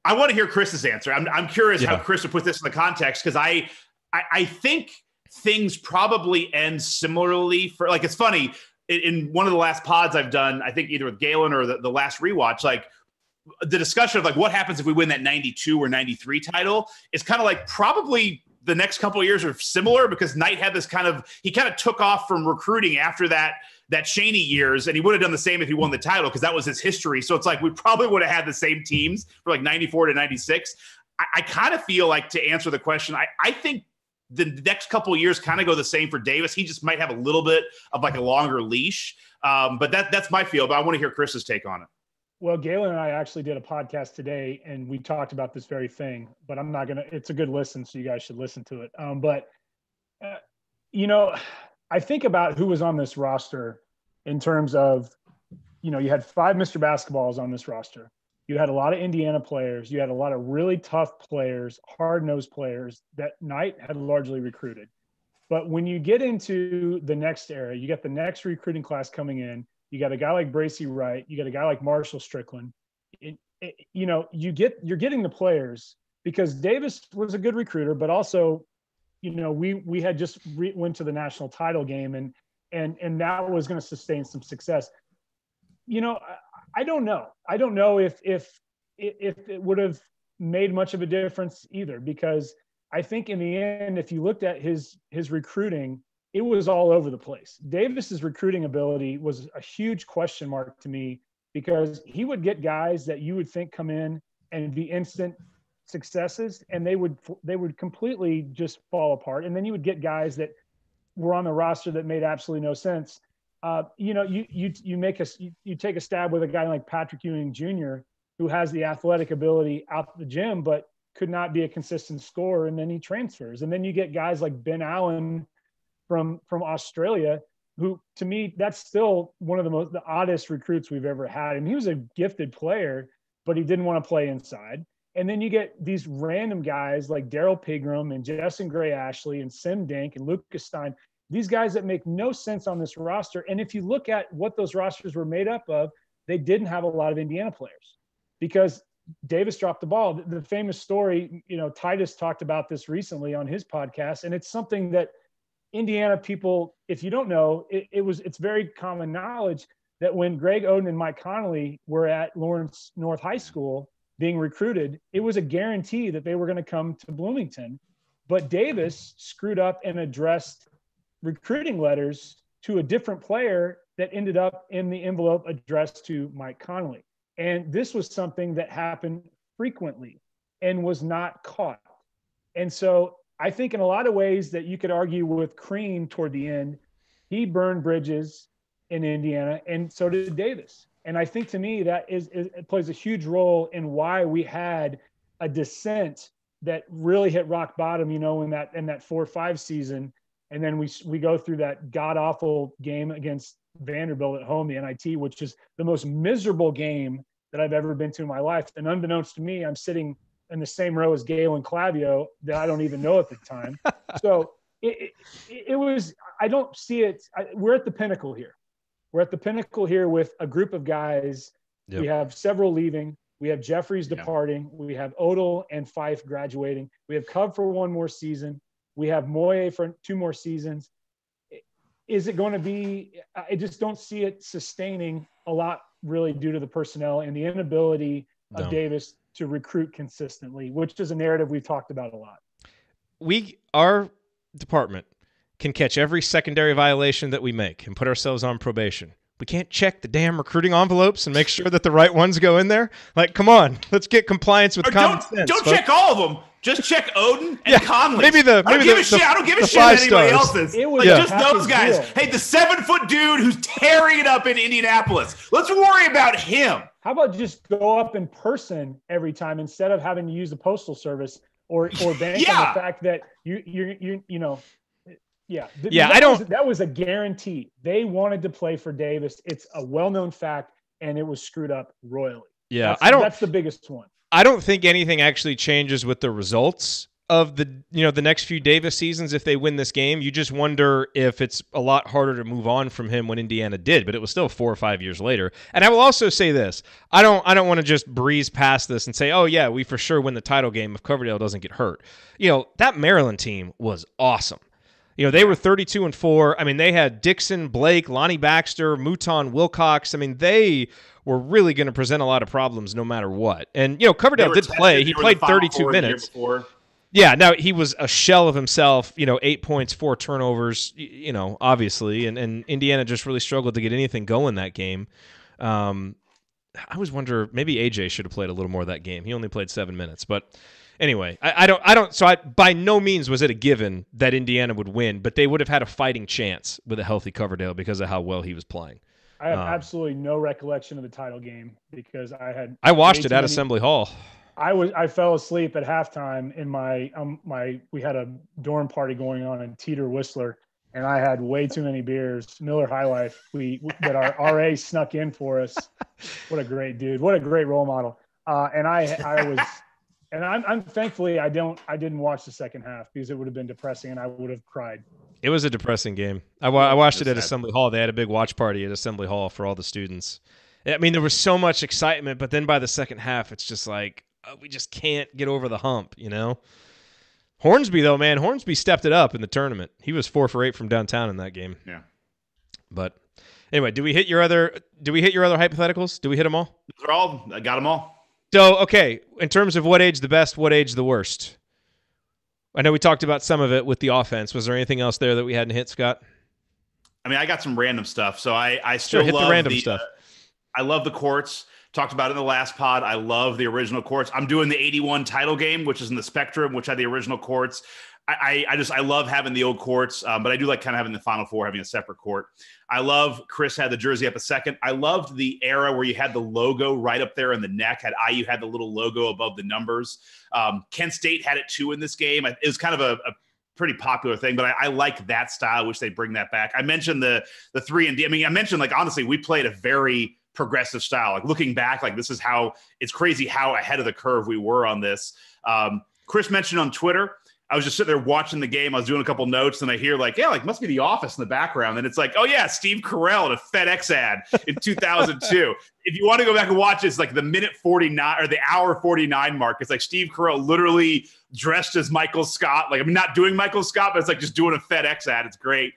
I want to hear Chris's answer. I'm curious how Chris would put this in the context, because I think things probably end similarly for, like, it's funny, in one of the last pods I've done, I think either with Galen or the last rewatch, like, the discussion of like, what happens if we win that 92 or 93 title is kind of like, probably the next couple of years are similar, because Knight had this he kind of took off from recruiting after that Chaney years, and he would have done the same if he won the title, because that was his history. So it's like, we probably would have had the same teams for like 94 to 96. I kind of feel like, to answer the question, I think the next couple of years kind of go the same for Davis. He just might have a little bit of like a longer leash. But that's my feel, but I want to hear Chris's take on it. Well, Galen and I actually did a podcast today, and we talked about this very thing, but I'm not going to, it's a good listen, so you guys should listen to it. I think about who was on this roster in terms of, you had 5 Mr. Basketballs on this roster. You had a lot of Indiana players. You had a lot of really tough players, hard-nosed players that Knight had largely recruited. But when you get into the next era, you get the next recruiting class coming in. You got a guy like Bracy Wright. You got a guy like Marshall Strickland. You're getting the players because Davis was a good recruiter, but also, we had just went to the national title game, and that was going to sustain some success. I don't know. I don't know if it would have made much of a difference either, because I think in the end, if you looked at his recruiting, it was all over the place. Davis's recruiting ability was a huge question mark to me, because he would get guys that you would think come in and be instant successes, and they would completely just fall apart. And then you would get guys that were on the roster that made absolutely no sense. You take a stab with a guy like Patrick Ewing Jr., who has the athletic ability out the gym, but could not be a consistent scorer, and then he transfers. And then you get guys like Ben Allen from Australia, who, to me, that's still one of the oddest recruits we've ever had. And he was a gifted player, but he didn't want to play inside. And then you get these random guys like Daryl Pigram and Justin Gray Ashley and Sim Dink and Lucas Stein, these guys that make no sense on this roster. And if you look at what those rosters were made up of, they didn't have a lot of Indiana players, because Davis dropped the ball. The famous story, Titus talked about this recently on his podcast, and it's something that Indiana people if you don't know, it's very common knowledge that when Greg Oden and Mike Connolly were at Lawrence North High School being recruited, it was a guarantee that they were going to come to Bloomington. But Davis screwed up and addressed recruiting letters to a different player that ended up in the envelope addressed to Mike Connolly. And this was something that happened frequently and was not caught. And so I think in a lot of ways that you could argue with Crean toward the end, he burned bridges in Indiana, and so did Davis. And I think to me that it plays a huge role in why we had a descent that really hit rock bottom, in that 4-5 season. And then we go through that god awful game against Vanderbilt at home, the NIT, which is the most miserable game that I've ever been to in my life. And unbeknownst to me, I'm sitting in the same row as Galen Clavio that I don't even know at the time. So it was, I don't see it. We're at the pinnacle here. We're at the pinnacle here with a group of guys. Yep. We have several leaving. We have Jeffries departing. We have Odell and Fife graduating. We have Cove for one more season. We have Moye for 2 more seasons. Is it going to be – I just don't see it sustaining a lot really due to the personnel and the inability of Davis to recruit consistently, which is a narrative we've talked about a lot. Our department can catch every secondary violation that we make and put ourselves on probation. We can't check the damn recruiting envelopes and make sure that the right ones go in there. Like, come on, let's get compliance with common sense. Don't check all of them. Just check Oden and Conley. I don't give a shit about anybody else's. Just those guys. Deal. Hey, the 7-foot dude who's tearing it up in Indianapolis. Let's worry about him. How about just go up in person every time instead of having to use the postal service or bank on the fact that that was a guarantee. They wanted to play for Davis. It's a well-known fact, and it was screwed up royally. Yeah, that's the biggest one. I don't think anything actually changes with the results of the next few Davis seasons if they win this game. You just wonder if it's a lot harder to move on from him when Indiana did, but it was still 4 or 5 years later. And I will also say this. I don't want to just breeze past this and say, oh yeah, we for sure win the title game if Coverdale doesn't get hurt. That Maryland team was awesome. They were 32-4. I mean, they had Dixon, Blake, Lonnie Baxter, Mouton, Wilcox. I mean, they were really going to present a lot of problems no matter what. And, Coverdale did play. He played 32 minutes. Yeah, now he was a shell of himself, 8 points, 4 turnovers, obviously. And Indiana just really struggled to get anything going that game. I always wonder, maybe AJ should have played a little more of that game. He only played 7 minutes, but... Anyway, by no means was it a given that Indiana would win, but they would have had a fighting chance with a healthy Coverdale because of how well he was playing. I have absolutely no recollection of the title game because I watched it at Assembly Hall. I fell asleep at halftime in we had a dorm party going on in Teeter Whistler, and I had way too many beers. Miller High Life, that our RA snuck in for us. What a great dude! What a great role model. And I was. And I'm thankfully I didn't watch the second half because it would have been depressing and I would have cried. It was a depressing game. I watched it at Assembly Hall. They had a big watch party at Assembly Hall for all the students. I mean, there was so much excitement, but then by the second half, it's just like we just can't get over the hump, Hornsby though, man, Hornsby stepped it up in the tournament. He was 4 for 8 from downtown in that game. Yeah. But anyway, do we hit your other hypotheticals? Do we hit them all? I got them all. So, okay, in terms of what age the best, what age the worst? I know we talked about some of it with the offense. Was there anything else there that we hadn't hit, Scott? I mean, I got some random stuff. So I still love the random stuff. I love the courts. Talked about it in the last pod. I love the original courts. I'm doing the 81 title game, which is in the Spectrum, which had the original courts. I love having the old courts, but I do like kind of having the Final Four, having a separate court. I love Chris had the jersey up a second. I loved the era where you had the logo right up there in the neck. IU had the little logo above the numbers. Kent State had it too in this game. It was kind of a pretty popular thing, but I like that style. I wish they'd bring that back. I mentioned the 3-and-D. I mean, I mentioned honestly, we played a very progressive style. Looking back, this is how it's crazy how ahead of the curve we were on this. Chris mentioned on Twitter, I was just sitting there watching the game. I was doing a couple notes and I hear must be The Office in the background. And it's oh yeah, Steve Carell in a FedEx ad in 2002. If you want to go back and watch it, it's the minute 49 or the hour 49 mark. It's Steve Carell literally dressed as Michael Scott. I'm not doing Michael Scott, but it's just doing a FedEx ad. It's great.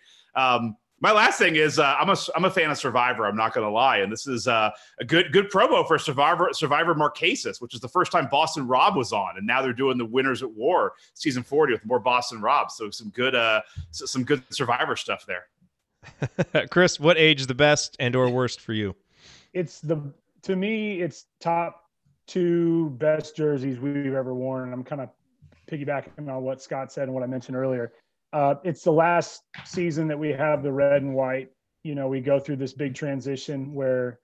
My last thing is I'm a fan of Survivor. I'm not going to lie, and this is a good promo for Survivor Marquesas, which is the first time Boston Rob was on, and now they're doing the Winners at War season 40 with more Boston Rob. So some good Survivor stuff there. Chris, what age is the best and or worst for you? To me, it's top 2 best jerseys we've ever worn. I'm kind of piggybacking on what Scott said and what I mentioned earlier. It's the last season that we have the red and white. You know, we go through this big transition where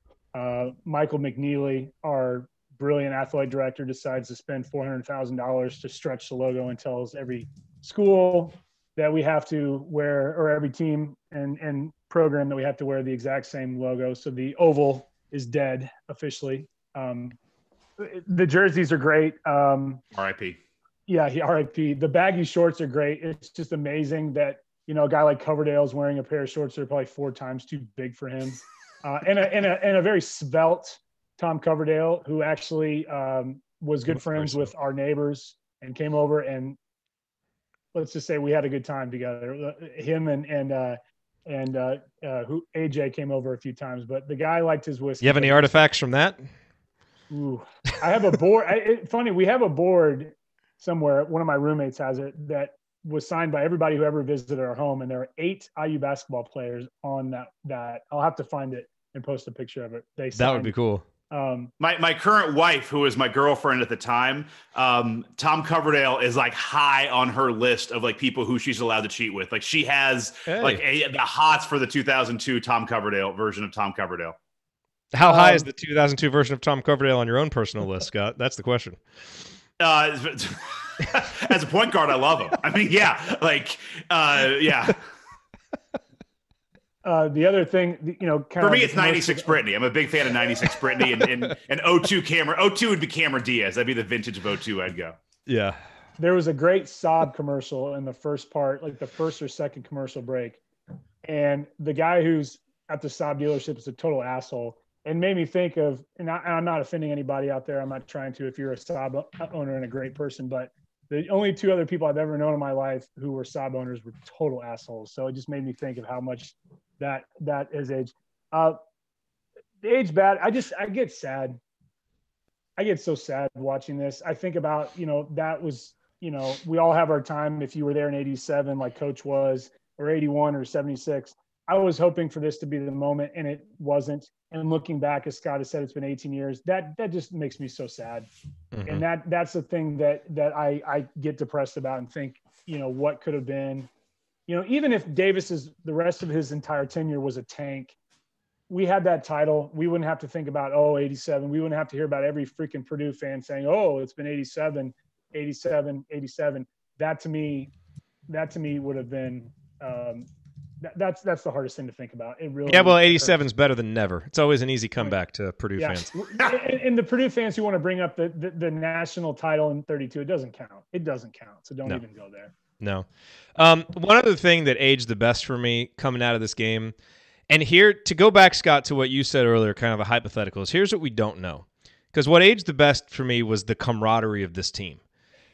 Michael McNeely, our brilliant athletic director, decides to spend $400,000 to stretch the logo and tells every school that we have to wear, or every team and program that we have to wear the exact same logo. So the oval is dead officially. The jerseys are great. RIP. Yeah, RIP. The baggy shorts are great. It's just amazing that, you know, a guy like Coverdale is wearing a pair of shorts that are probably 4 times too big for him. And a very svelte Tom Coverdale, who actually was good friends with our neighbors and came over, and let's just say we had a good time together. Him and who AJ came over a few times, but the guy liked his whiskey. You have any artifacts from that? Ooh, I have a board. Funny, we have a board somewhere. One of my roommates has it, that was signed by everybody who ever visited our home. And there are 8 IU basketball players on that. I'll have to find it and post a picture of it. That would be cool. My current wife, who was my girlfriend at the time, Tom Coverdale is like high on her list of like people who she's allowed to cheat with. Like she has the hots for the 2002 Tom Coverdale version of Tom Coverdale. How high is the 2002 version of Tom Coverdale on your own personal list, Scott? That's the question. As a point guard, I love him. I mean, yeah. The other thing, you know, for me, it's 96 Brittany. I'm a big fan of 96 Brittany and 02 Cameron. 02 would be Cameron Diaz. That'd be the vintage of 02 I'd go. Yeah. There was a great Saab commercial in the first part, like the first or second commercial break. And the guy who's at the Saab dealership is a total asshole. And made me think of, and I'm not offending anybody out there. I'm not trying to, if you're a Saab owner and a great person, but the only 2 other people I've ever known in my life who were Saab owners were total assholes. So it just made me think of how much that is age. The age bad. I get sad. I get so sad watching this. I think about, you know, that was, you know, we all have our time. If you were there in 87, like Coach was, or 81 or 76, I was hoping for this to be the moment, and it wasn't. And looking back, as Scott has said, it's been 18 years. That just makes me so sad. Mm-hmm. And that's the thing that I get depressed about and think, you know, what could have been. You know, even if the rest of his entire tenure was a tank, we had that title. We wouldn't have to think about, 87. We wouldn't have to hear about every freaking Purdue fan saying, it's been 87, 87, 87. That to me would have been that's the hardest thing to think about. It really. Yeah, well, 87 is better than never. It's always an easy comeback to Purdue fans. And the Purdue fans who want to bring up the national title in 32, it doesn't count. It doesn't count. So don't even go there. No. One other thing that aged the best for me coming out of this game, and here to go back, Scott, to what you said earlier, kind of a hypothetical, is here's what we don't know. Because what aged the best for me was the camaraderie of this team.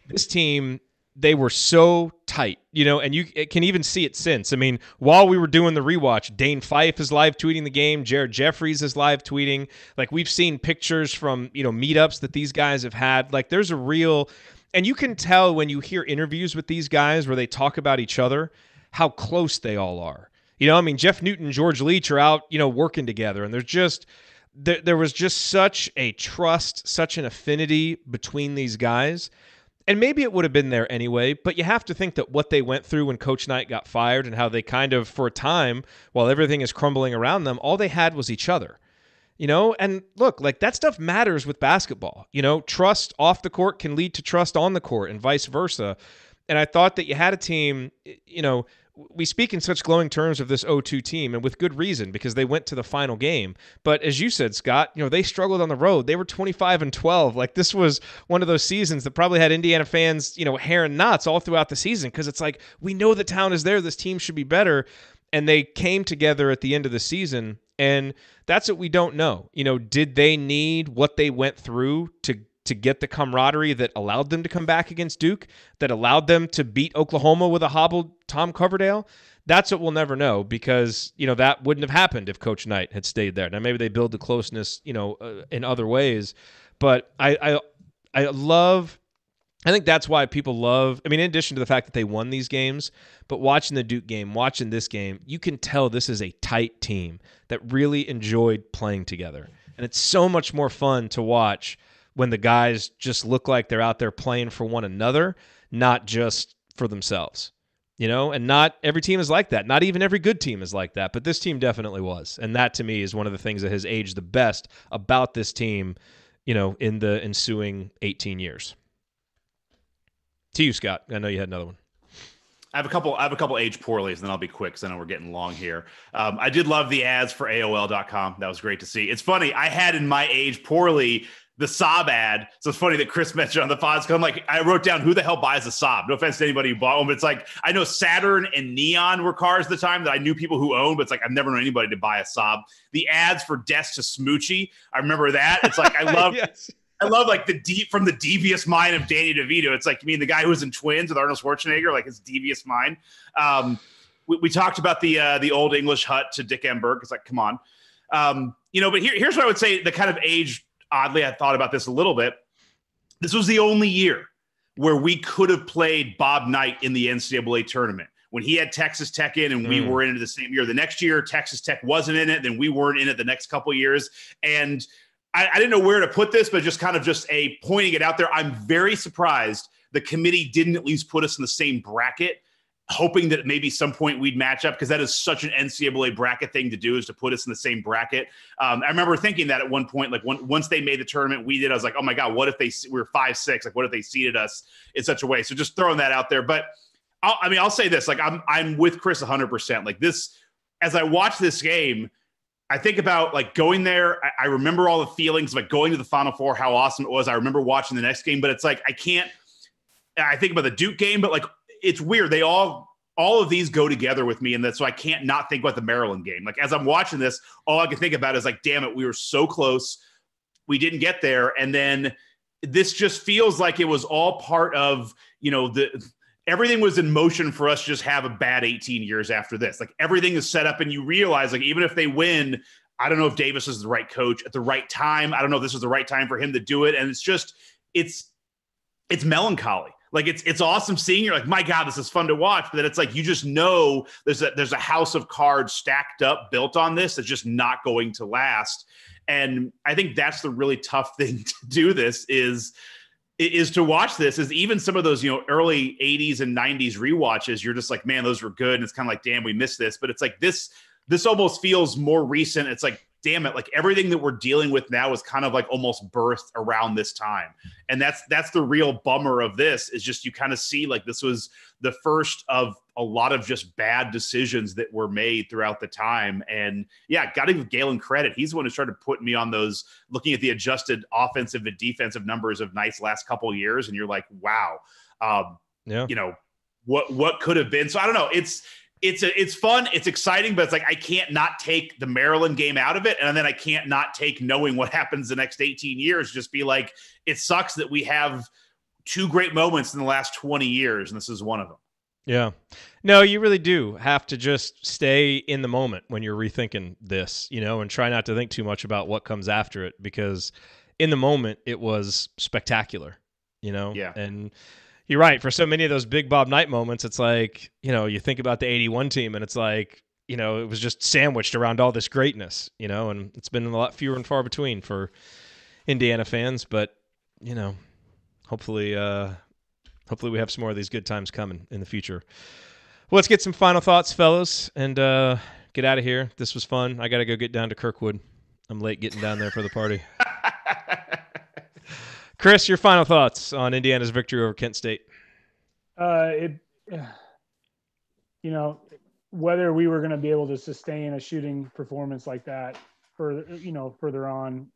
This team, they were so tight, you know, and you can even see it since. I mean, while we were doing the rewatch, Dane Fife is live tweeting the game. Jared Jeffries is live tweeting. Like, we've seen pictures from, you know, meetups that these guys have had. Like, there's a real, and you can tell when you hear interviews with these guys where they talk about each other, how close they all are. You know, I mean, Jeff Newton and George Leach are out, you know, working together, and there's just, there was just such a trust, such an affinity between these guys. And maybe it would have been there anyway, but you have to think that what they went through when Coach Knight got fired and how they kind of, for a time, while everything is crumbling around them, all they had was each other. You know, and look, like, that stuff matters with basketball. You know, trust off the court can lead to trust on the court and vice versa. And I thought that you had a team, you know, we speak in such glowing terms of this 0-2 team, and with good reason, because they went to the final game. But as you said, Scott, you know, they struggled on the road. They were 25-12. Like, this was one of those seasons that probably had Indiana fans, you know, hair and knots all throughout the season, because it's like, we know the town is there. This team should be better. And they came together at the end of the season, and that's what we don't know. You know, did they need what they went through to get the camaraderie that allowed them to come back against Duke, that allowed them to beat Oklahoma with a hobbled Tom Coverdale? that's what we'll never know, because, that wouldn't have happened if Coach Knight had stayed there. Now, maybe they build the closeness, in other ways, but I think that's why people love, in addition to the fact that they won these games, but watching the Duke game, watching this game, you can tell this is a tight team that really enjoyed playing together. And it's so much more fun to watch when the guys just look like they're out there playing for one another, not just for themselves. And not every team is like that. Not even every good team is like that, but this team definitely was. And that, to me, is one of the things that has aged the best about this team, in the ensuing 18 years. To you, Scott. I know you had another one. I have a couple age poorlies, and then I'll be quick because I know we're getting long here. I did love the ads for AOL.com. That was great to see. It's funny. I had in my age poorly the Saab ad. So it's funny that Chris mentioned on the pod. I'm like, I wrote down who the hell buys a Saab. No offense to anybody who bought one, but it's like, I know Saturn and Neon were cars at the time that I knew people who owned, but it's like, I've never known anybody to buy a Saab. The ads for Des to Smoochie, I remember that. It's like, I love, yes. I love like from the devious mind of Danny DeVito. It's like, you mean the guy who was in Twins with Arnold Schwarzenegger, like his devious mind. We talked about the Old English hut to Dick Enberg. It's like, come on. But here's what I would say, the kind of age, oddly, I thought about this a little bit. This was the only year where we could have played Bob Knight in the NCAA tournament. When he had Texas Tech in and we were in it the same year. The next year, Texas Tech wasn't in it. Then we weren't in it the next couple of years. And I didn't know where to put this, but just a pointing it out there. I'm very surprised the committee didn't at least put us in the same bracket, hoping that maybe some point we'd match up, because that is such an NCAA bracket thing to do, is to put us in the same bracket. I remember thinking that at one point, like once they made the tournament, I was like, oh my God, what if we were 5-6? Like, what if they seeded us in such a way? So just throwing that out there. But I'll say this, like I'm with Chris 100%. Like this, as I watch this game, I think about like going there. I remember all the feelings of like going to the Final Four, how awesome it was. I remember watching the next game, but it's like, I think about the Duke game, but like, it's weird. They all of these go together with me. And so I can't not think about the Maryland game. Like as I'm watching this, all I can think about is like, damn it, we were so close. We didn't get there. And then this just feels like it was all part of, everything was in motion for us to just have a bad 18 years after this. Like everything is set up, and you realize like, even if they win, I don't know if Davis is the right coach at the right time. I don't know if this is the right time for him to do it. And it's just, it's melancholy. Like it's awesome seeing, you're like, my God, this is fun to watch. But then it's like, you just know there's a house of cards stacked up, built on this, that's just not going to last. And I think that's the really tough thing to do this is to watch this, is even some of those, early 80s and 90s rewatches, you're just like, man, those were good. And it's kind of like, damn, we missed this. But it's like this almost feels more recent. It's like, damn it, like everything that we're dealing with now is kind of like almost birthed around this time. And that's the real bummer of this, is just, you kind of see like this was the first of a lot of just bad decisions that were made throughout the time. And yeah, got to give Galen credit. He's the one who started putting me on those, looking at the adjusted offensive and defensive numbers of Knight's last couple of years. And you're like, wow, what could have been. So I don't know. It's fun. It's exciting, but it's like, I can't not take the Maryland game out of it. And then I can't not take knowing what happens the next 18 years, just be like, it sucks that we have two great moments in the last 20 years. And this is one of them. Yeah. No, you really do have to just stay in the moment when you're rethinking this, and try not to think too much about what comes after it, because in the moment it was spectacular, Yeah. And you're right. For so many of those big Bob Knight moments, it's like, you think about the 81 team and it's like, it was just sandwiched around all this greatness, and it's been a lot fewer and far between for Indiana fans. But, hopefully we have some more of these good times coming in the future. Well, let's get some final thoughts, fellas, and get out of here. This was fun. I got to go get down to Kirkwood. I'm late getting down there for the party. Chris, your final thoughts on Indiana's victory over Kent State? Whether we were going to be able to sustain a shooting performance like that further on,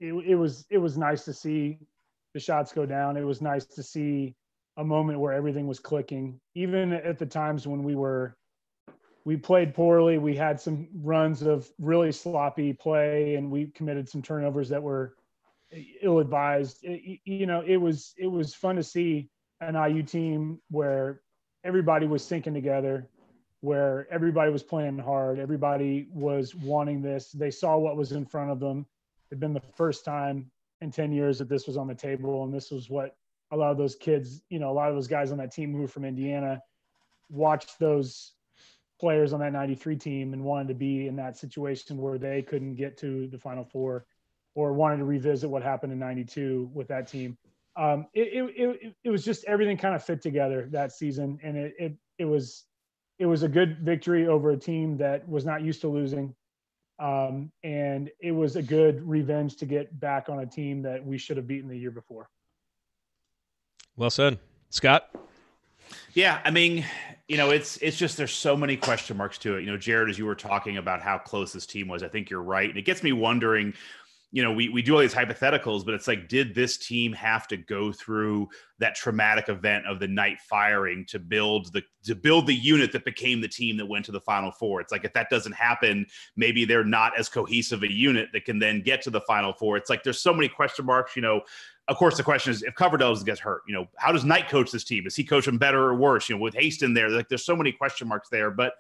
it was nice to see the shots go down. It was nice to see a moment where everything was clicking, even at the times when we played poorly. We had some runs of really sloppy play, and we committed some turnovers that were ill-advised. It was fun to see an IU team where everybody was syncing together, where everybody was playing hard. Everybody was wanting this. They saw what was in front of them. It'd been the first time in 10 years that this was on the table. And this was what a lot of those kids, a lot of those guys on that team who were from Indiana watched those players on that 93 team and wanted to be in that situation where they couldn't get to the Final Four, or wanted to revisit what happened in 92 with that team. It was just everything kind of fit together that season. And it was a good victory over a team that was not used to losing. And it was a good revenge to get back on a team that we should have beaten the year before. Well said. Scott? Yeah, I mean, it's just there's so many question marks to it. Jared, as you were talking about how close this team was, I think you're right. And it gets me wondering, we do all these hypotheticals, but it's like, did this team have to go through that traumatic event of the night firing to build the unit that became the team that went to the Final Four? It's like, if that doesn't happen, maybe they're not as cohesive a unit that can then get to the Final Four. It's like, there's so many question marks. Of course, the question is, if Coverdale gets hurt, how does Knight coach this team? Is he coach them better or worse? With Haston there, like, there's so many question marks there. But,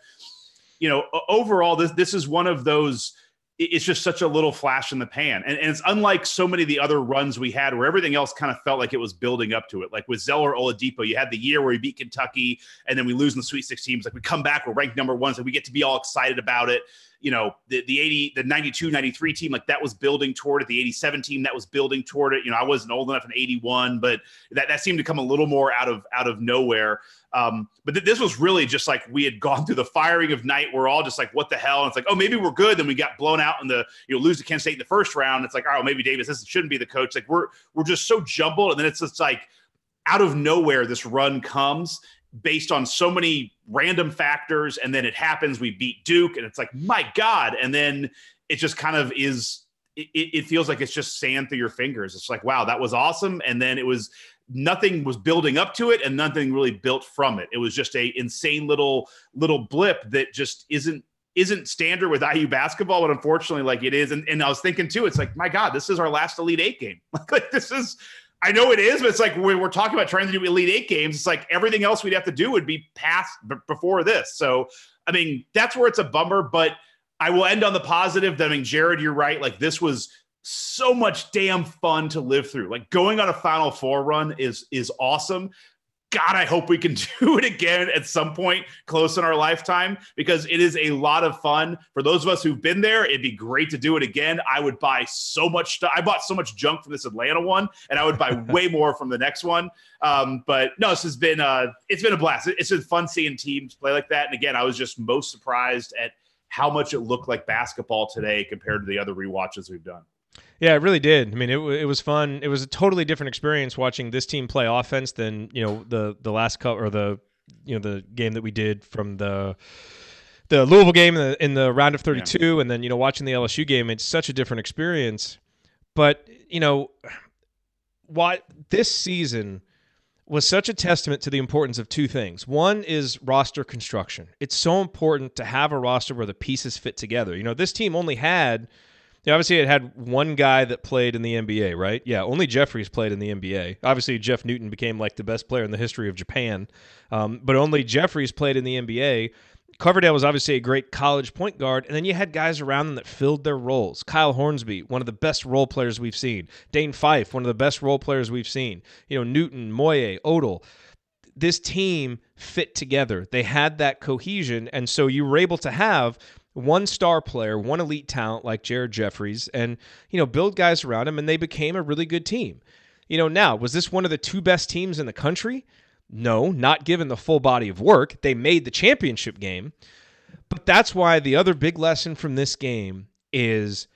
overall, this is one of those. It's just such a little flash in the pan. And it's unlike so many of the other runs we had where everything else kind of felt like it was building up to it. Like with Zeller Oladipo, you had the year where we beat Kentucky and then we lose in the Sweet 16. Like we come back, we're ranked number one, so we get to be all excited about it. The 92, 93 team, like that was building toward it. The 87 team, that was building toward it. I wasn't old enough in 81, but that seemed to come a little more out of nowhere. But this was really just like we had gone through the firing of Knight. We're all just like, what the hell? And it's like, oh, maybe we're good. Then we got blown out in lose to Kent State in the first round. It's like, oh, maybe Davis, this shouldn't be the coach. Like we're just so jumbled. And then it's just like out of nowhere, this run comes based on so many random factors. And then it happens. We beat Duke and it's like, my God. And then it just kind of is, it feels like it's just sand through your fingers. It's like, wow, that was awesome. And then nothing was building up to it and nothing really built from it. It was just a insane little blip that just isn't standard with IU basketball, but unfortunately like it is. And I was thinking too, it's like, my God, this is our last Elite Eight game. Like this is, I know it is, but it's like when we're talking about trying to do Elite Eight games, it's like everything else we'd have to do would be past before this. So, I mean, that's where it's a bummer, but I will end on the positive. I mean, Jerod, you're right. Like this was so much damn fun to live through. Like going on a Final Four run is awesome. God, I hope we can do it again at some point close in our lifetime because it is a lot of fun. For those of us who've been there, it'd be great to do it again. I would buy so much stuff. I bought so much junk from this Atlanta one, and I would buy way more from the next one. But no, this has been it's been a blast. It's been fun seeing teams play like that. And again, I was just most surprised at how much it looked like basketball today compared to the other rewatches we've done. Yeah, it really did. I mean, it was fun. It was a totally different experience watching this team play offense than the last or the game that we did from the Louisville game in the round of 32, yeah. And then watching the LSU game. It's such a different experience. But what this season was such a testament to the importance of two things. One is roster construction. It's so important to have a roster where the pieces fit together. This team only had. Obviously, it had one guy that played in the NBA, right? Yeah, only Jeffries played in the NBA. Obviously, Jeff Newton became like the best player in the history of Japan, but only Jeffries played in the NBA. Coverdale was obviously a great college point guard, and then you had guys around them that filled their roles. Kyle Hornsby, one of the best role players we've seen. Dane Fife, one of the best role players we've seen. Newton, Moye, Odell. This team fit together. They had that cohesion, and so you were able to have one star player, one elite talent like Jared Jeffries, and build guys around him, and they became a really good team. Now, was this one of the two best teams in the country? No, not given the full body of work. They made the championship game, but that's why the other big lesson from this game is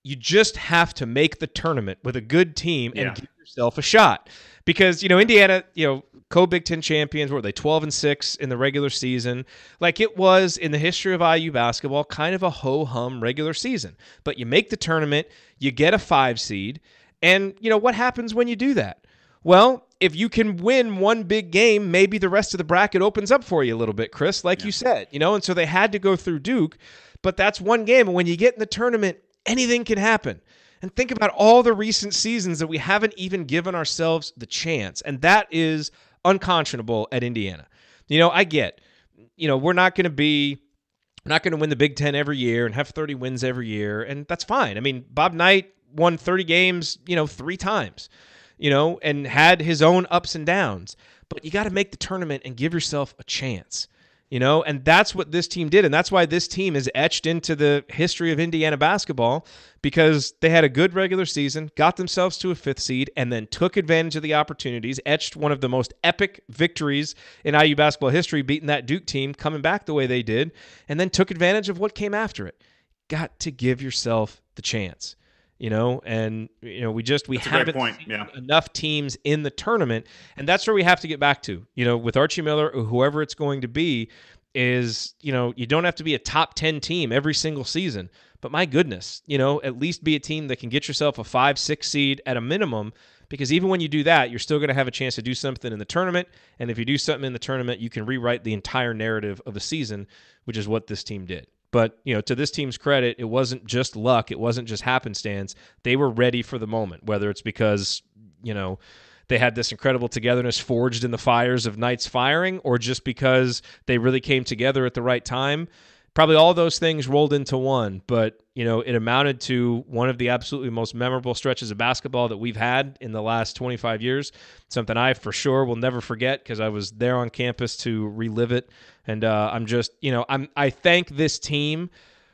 you just have to make the tournament with a good team and give yourself a shot. Because Indiana, co-Big Ten champions, were they 12-6 in the regular season? Like it was in the history of IU basketball, kind of a ho-hum regular season. But you make the tournament, you get a 5 seed, and what happens when you do that? Well, if you can win one big game, maybe the rest of the bracket opens up for you a little bit, Chris, like you said. And so they had to go through Duke, but that's one game. And when you get in the tournament, anything can happen. And think about all the recent seasons that we haven't even given ourselves the chance. And that is unconscionable at Indiana. I get we're not going to win the Big Ten every year and have 30 wins every year, and that's fine. I mean, Bob Knight won 30 games, 3 times, and had his own ups and downs. But you got to make the tournament and give yourself a chance, and that's what this team did. And that's why this team is etched into the history of Indiana basketball, because they had a good regular season, got themselves to a 5th seed, and then took advantage of the opportunities, etched one of the most epic victories in IU basketball history, beating that Duke team, coming back the way they did, and then took advantage of what came after it. Got to give yourself the chance. We haven't seen enough teams in the tournament, and that's where we have to get back to, with Archie Miller or whoever it's going to be, is, you don't have to be a top 10 team every single season, but my goodness, at least be a team that can get yourself a 5-6 seed at a minimum, because even when you do that, you're still going to have a chance to do something in the tournament, and if you do something in the tournament, you can rewrite the entire narrative of the season, which is what this team did. But, to this team's credit, it wasn't just luck. It wasn't just happenstance. They were ready for the moment, whether it's because, they had this incredible togetherness forged in the fires of Knight's firing, or just because they really came together at the right time. Probably all those things rolled into one, but, it amounted to one of the absolutely most memorable stretches of basketball that we've had in the last 25 years, something I for sure will never forget because I was there on campus to relive it. And I'm just, I thank this team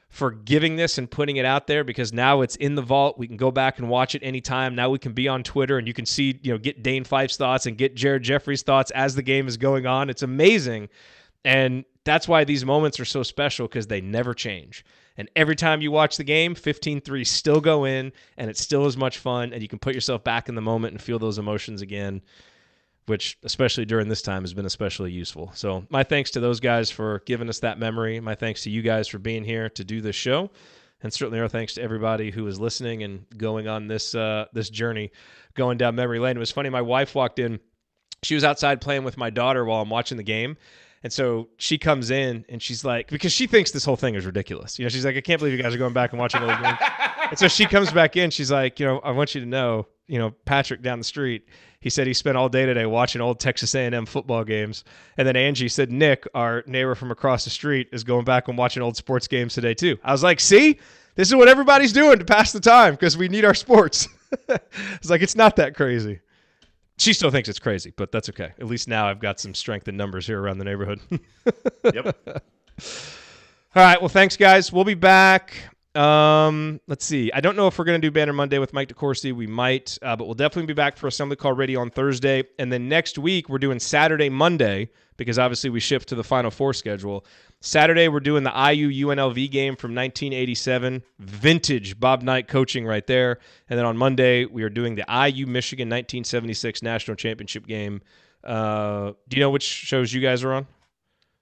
for giving this and putting it out there, because now it's in the vault. We can go back and watch it anytime. Now we can be on Twitter and you can see, get Dane Fife's thoughts and get Jared Jeffries' thoughts as the game is going on. It's amazing. And that's why these moments are so special, because they never change. And every time you watch the game, 15-3 still go in, and it's still as much fun, and you can put yourself back in the moment and feel those emotions again, which, especially during this time, has been especially useful. So my thanks to those guys for giving us that memory. My thanks to you guys for being here to do this show. And certainly our thanks to everybody who is listening and going on this journey, going down memory lane. It was funny, my wife walked in. She was outside playing with my daughter while I'm watching the game. And so she comes in and she's like, because she thinks this whole thing is ridiculous. She's like, I can't believe you guys are going back and watching old games. And so she comes back in. She's like, I want you to know, Patrick down the street, he said he spent all day today watching old Texas A&M football games. And then Angie said, Nick, our neighbor from across the street, is going back and watching old sports games today too. I was like, see, this is what everybody's doing to pass the time because we need our sports. It's like, it's not that crazy. She still thinks it's crazy, but that's okay. At least now I've got some strength in numbers here around the neighborhood. Yep. All right. Well, thanks, guys. We'll be back. Let's see. I don't know if we're going to do Banner Monday with Mike DeCourcy. We might, but we'll definitely be back for Assembly Call Radio on Thursday. And then next week, we're doing Saturday, Monday, because obviously we shift to the Final Four schedule. Saturday, we're doing the IU UNLV game from 1987. Vintage Bob Knight coaching right there. And then on Monday, we are doing the IU Michigan 1976 National Championship game. Do you know which shows you guys are on?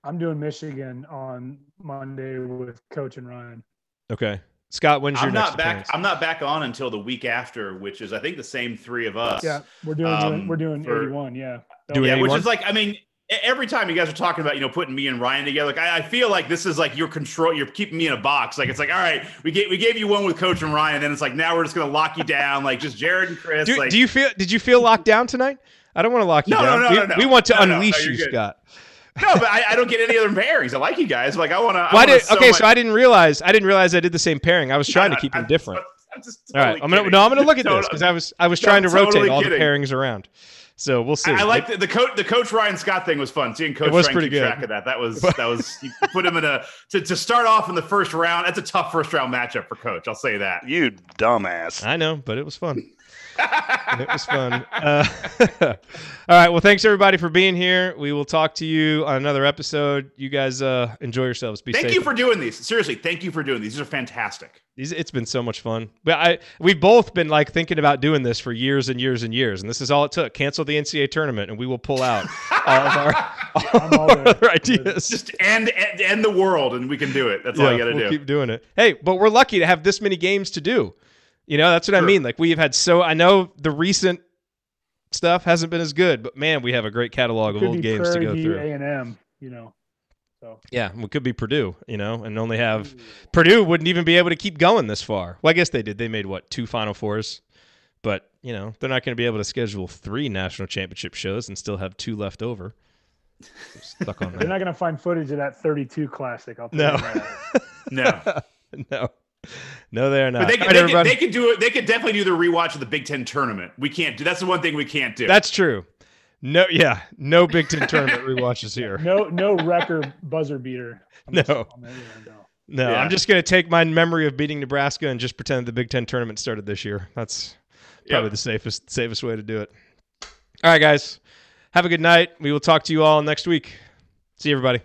I'm doing Michigan on Monday with Coach and Ryan. Okay. Scott, when's your next appearance? I'm not back on until the week after, which is, I think, the same three of us. Yeah, we're doing 81, yeah. Doing 81? Which is like, I mean, every time you guys are talking about, putting me and Ryan together, like I feel like this is like your control. You're keeping me in a box. Like, it's like, all right, we gave you one with Coach and Ryan, and then it's like, now we're just going to lock you down, like just Jerod and Chris. Did you feel locked down tonight? I don't want to lock you down. No. We want to unleash you, Scott. No, but I don't get any other pairings. I like you guys. Like, I want to. So I didn't realize I did the same pairing. I was trying to keep them different. I'm just totally all right. I'm gonna look at this because I was trying to rotate all the pairings around. So we'll see. I like the Coach Ryan Scott thing was fun. Seeing Coach Ryan keep track of that. That was you put him in to start off in the first round. That's a tough first round matchup for Coach. I'll say that. You dumbass. I know, but it was fun. It was fun. All right. Well, thanks everybody for being here. We will talk to you on another episode. You guys enjoy yourselves. Be safe. Thank you for doing these. Seriously, thank you for doing these. These are fantastic. It's been so much fun. But we've both been like thinking about doing this for years and years and years, and this is all it took. Cancel the NCAA tournament, and we will pull out all of our ideas. Just end the world, and we can do it. That's all you got to do. We'll keep doing it. Hey, but we're lucky to have this many games to do. That's what I mean. Like, we've had I know the recent stuff hasn't been as good, but man, we have a great catalog of old games to go through. A&M, So yeah, we could be Purdue, and only have Purdue wouldn't even be able to keep going this far. Well, I guess they did. They made 2 Final Fours, but they're not going to be able to schedule 3 national championship shows and still have 2 left over. Stuck on They're that. not going to find footage of that 32 classic. I'll tell No. you that. No. No, they're not. But they All right, everybody. can do it. They could definitely do the rewatch of the Big Ten tournament. We can't do. That's the one thing we can't do. That's true. No, no Big Ten tournament rewatches here. No record buzzer beater. No. No, Yeah. I'm just going to take my memory of beating Nebraska and just pretend the Big Ten tournament started this year. That's probably the safest way to do it. All right, guys. Have a good night. We will talk to you all next week. See you, everybody.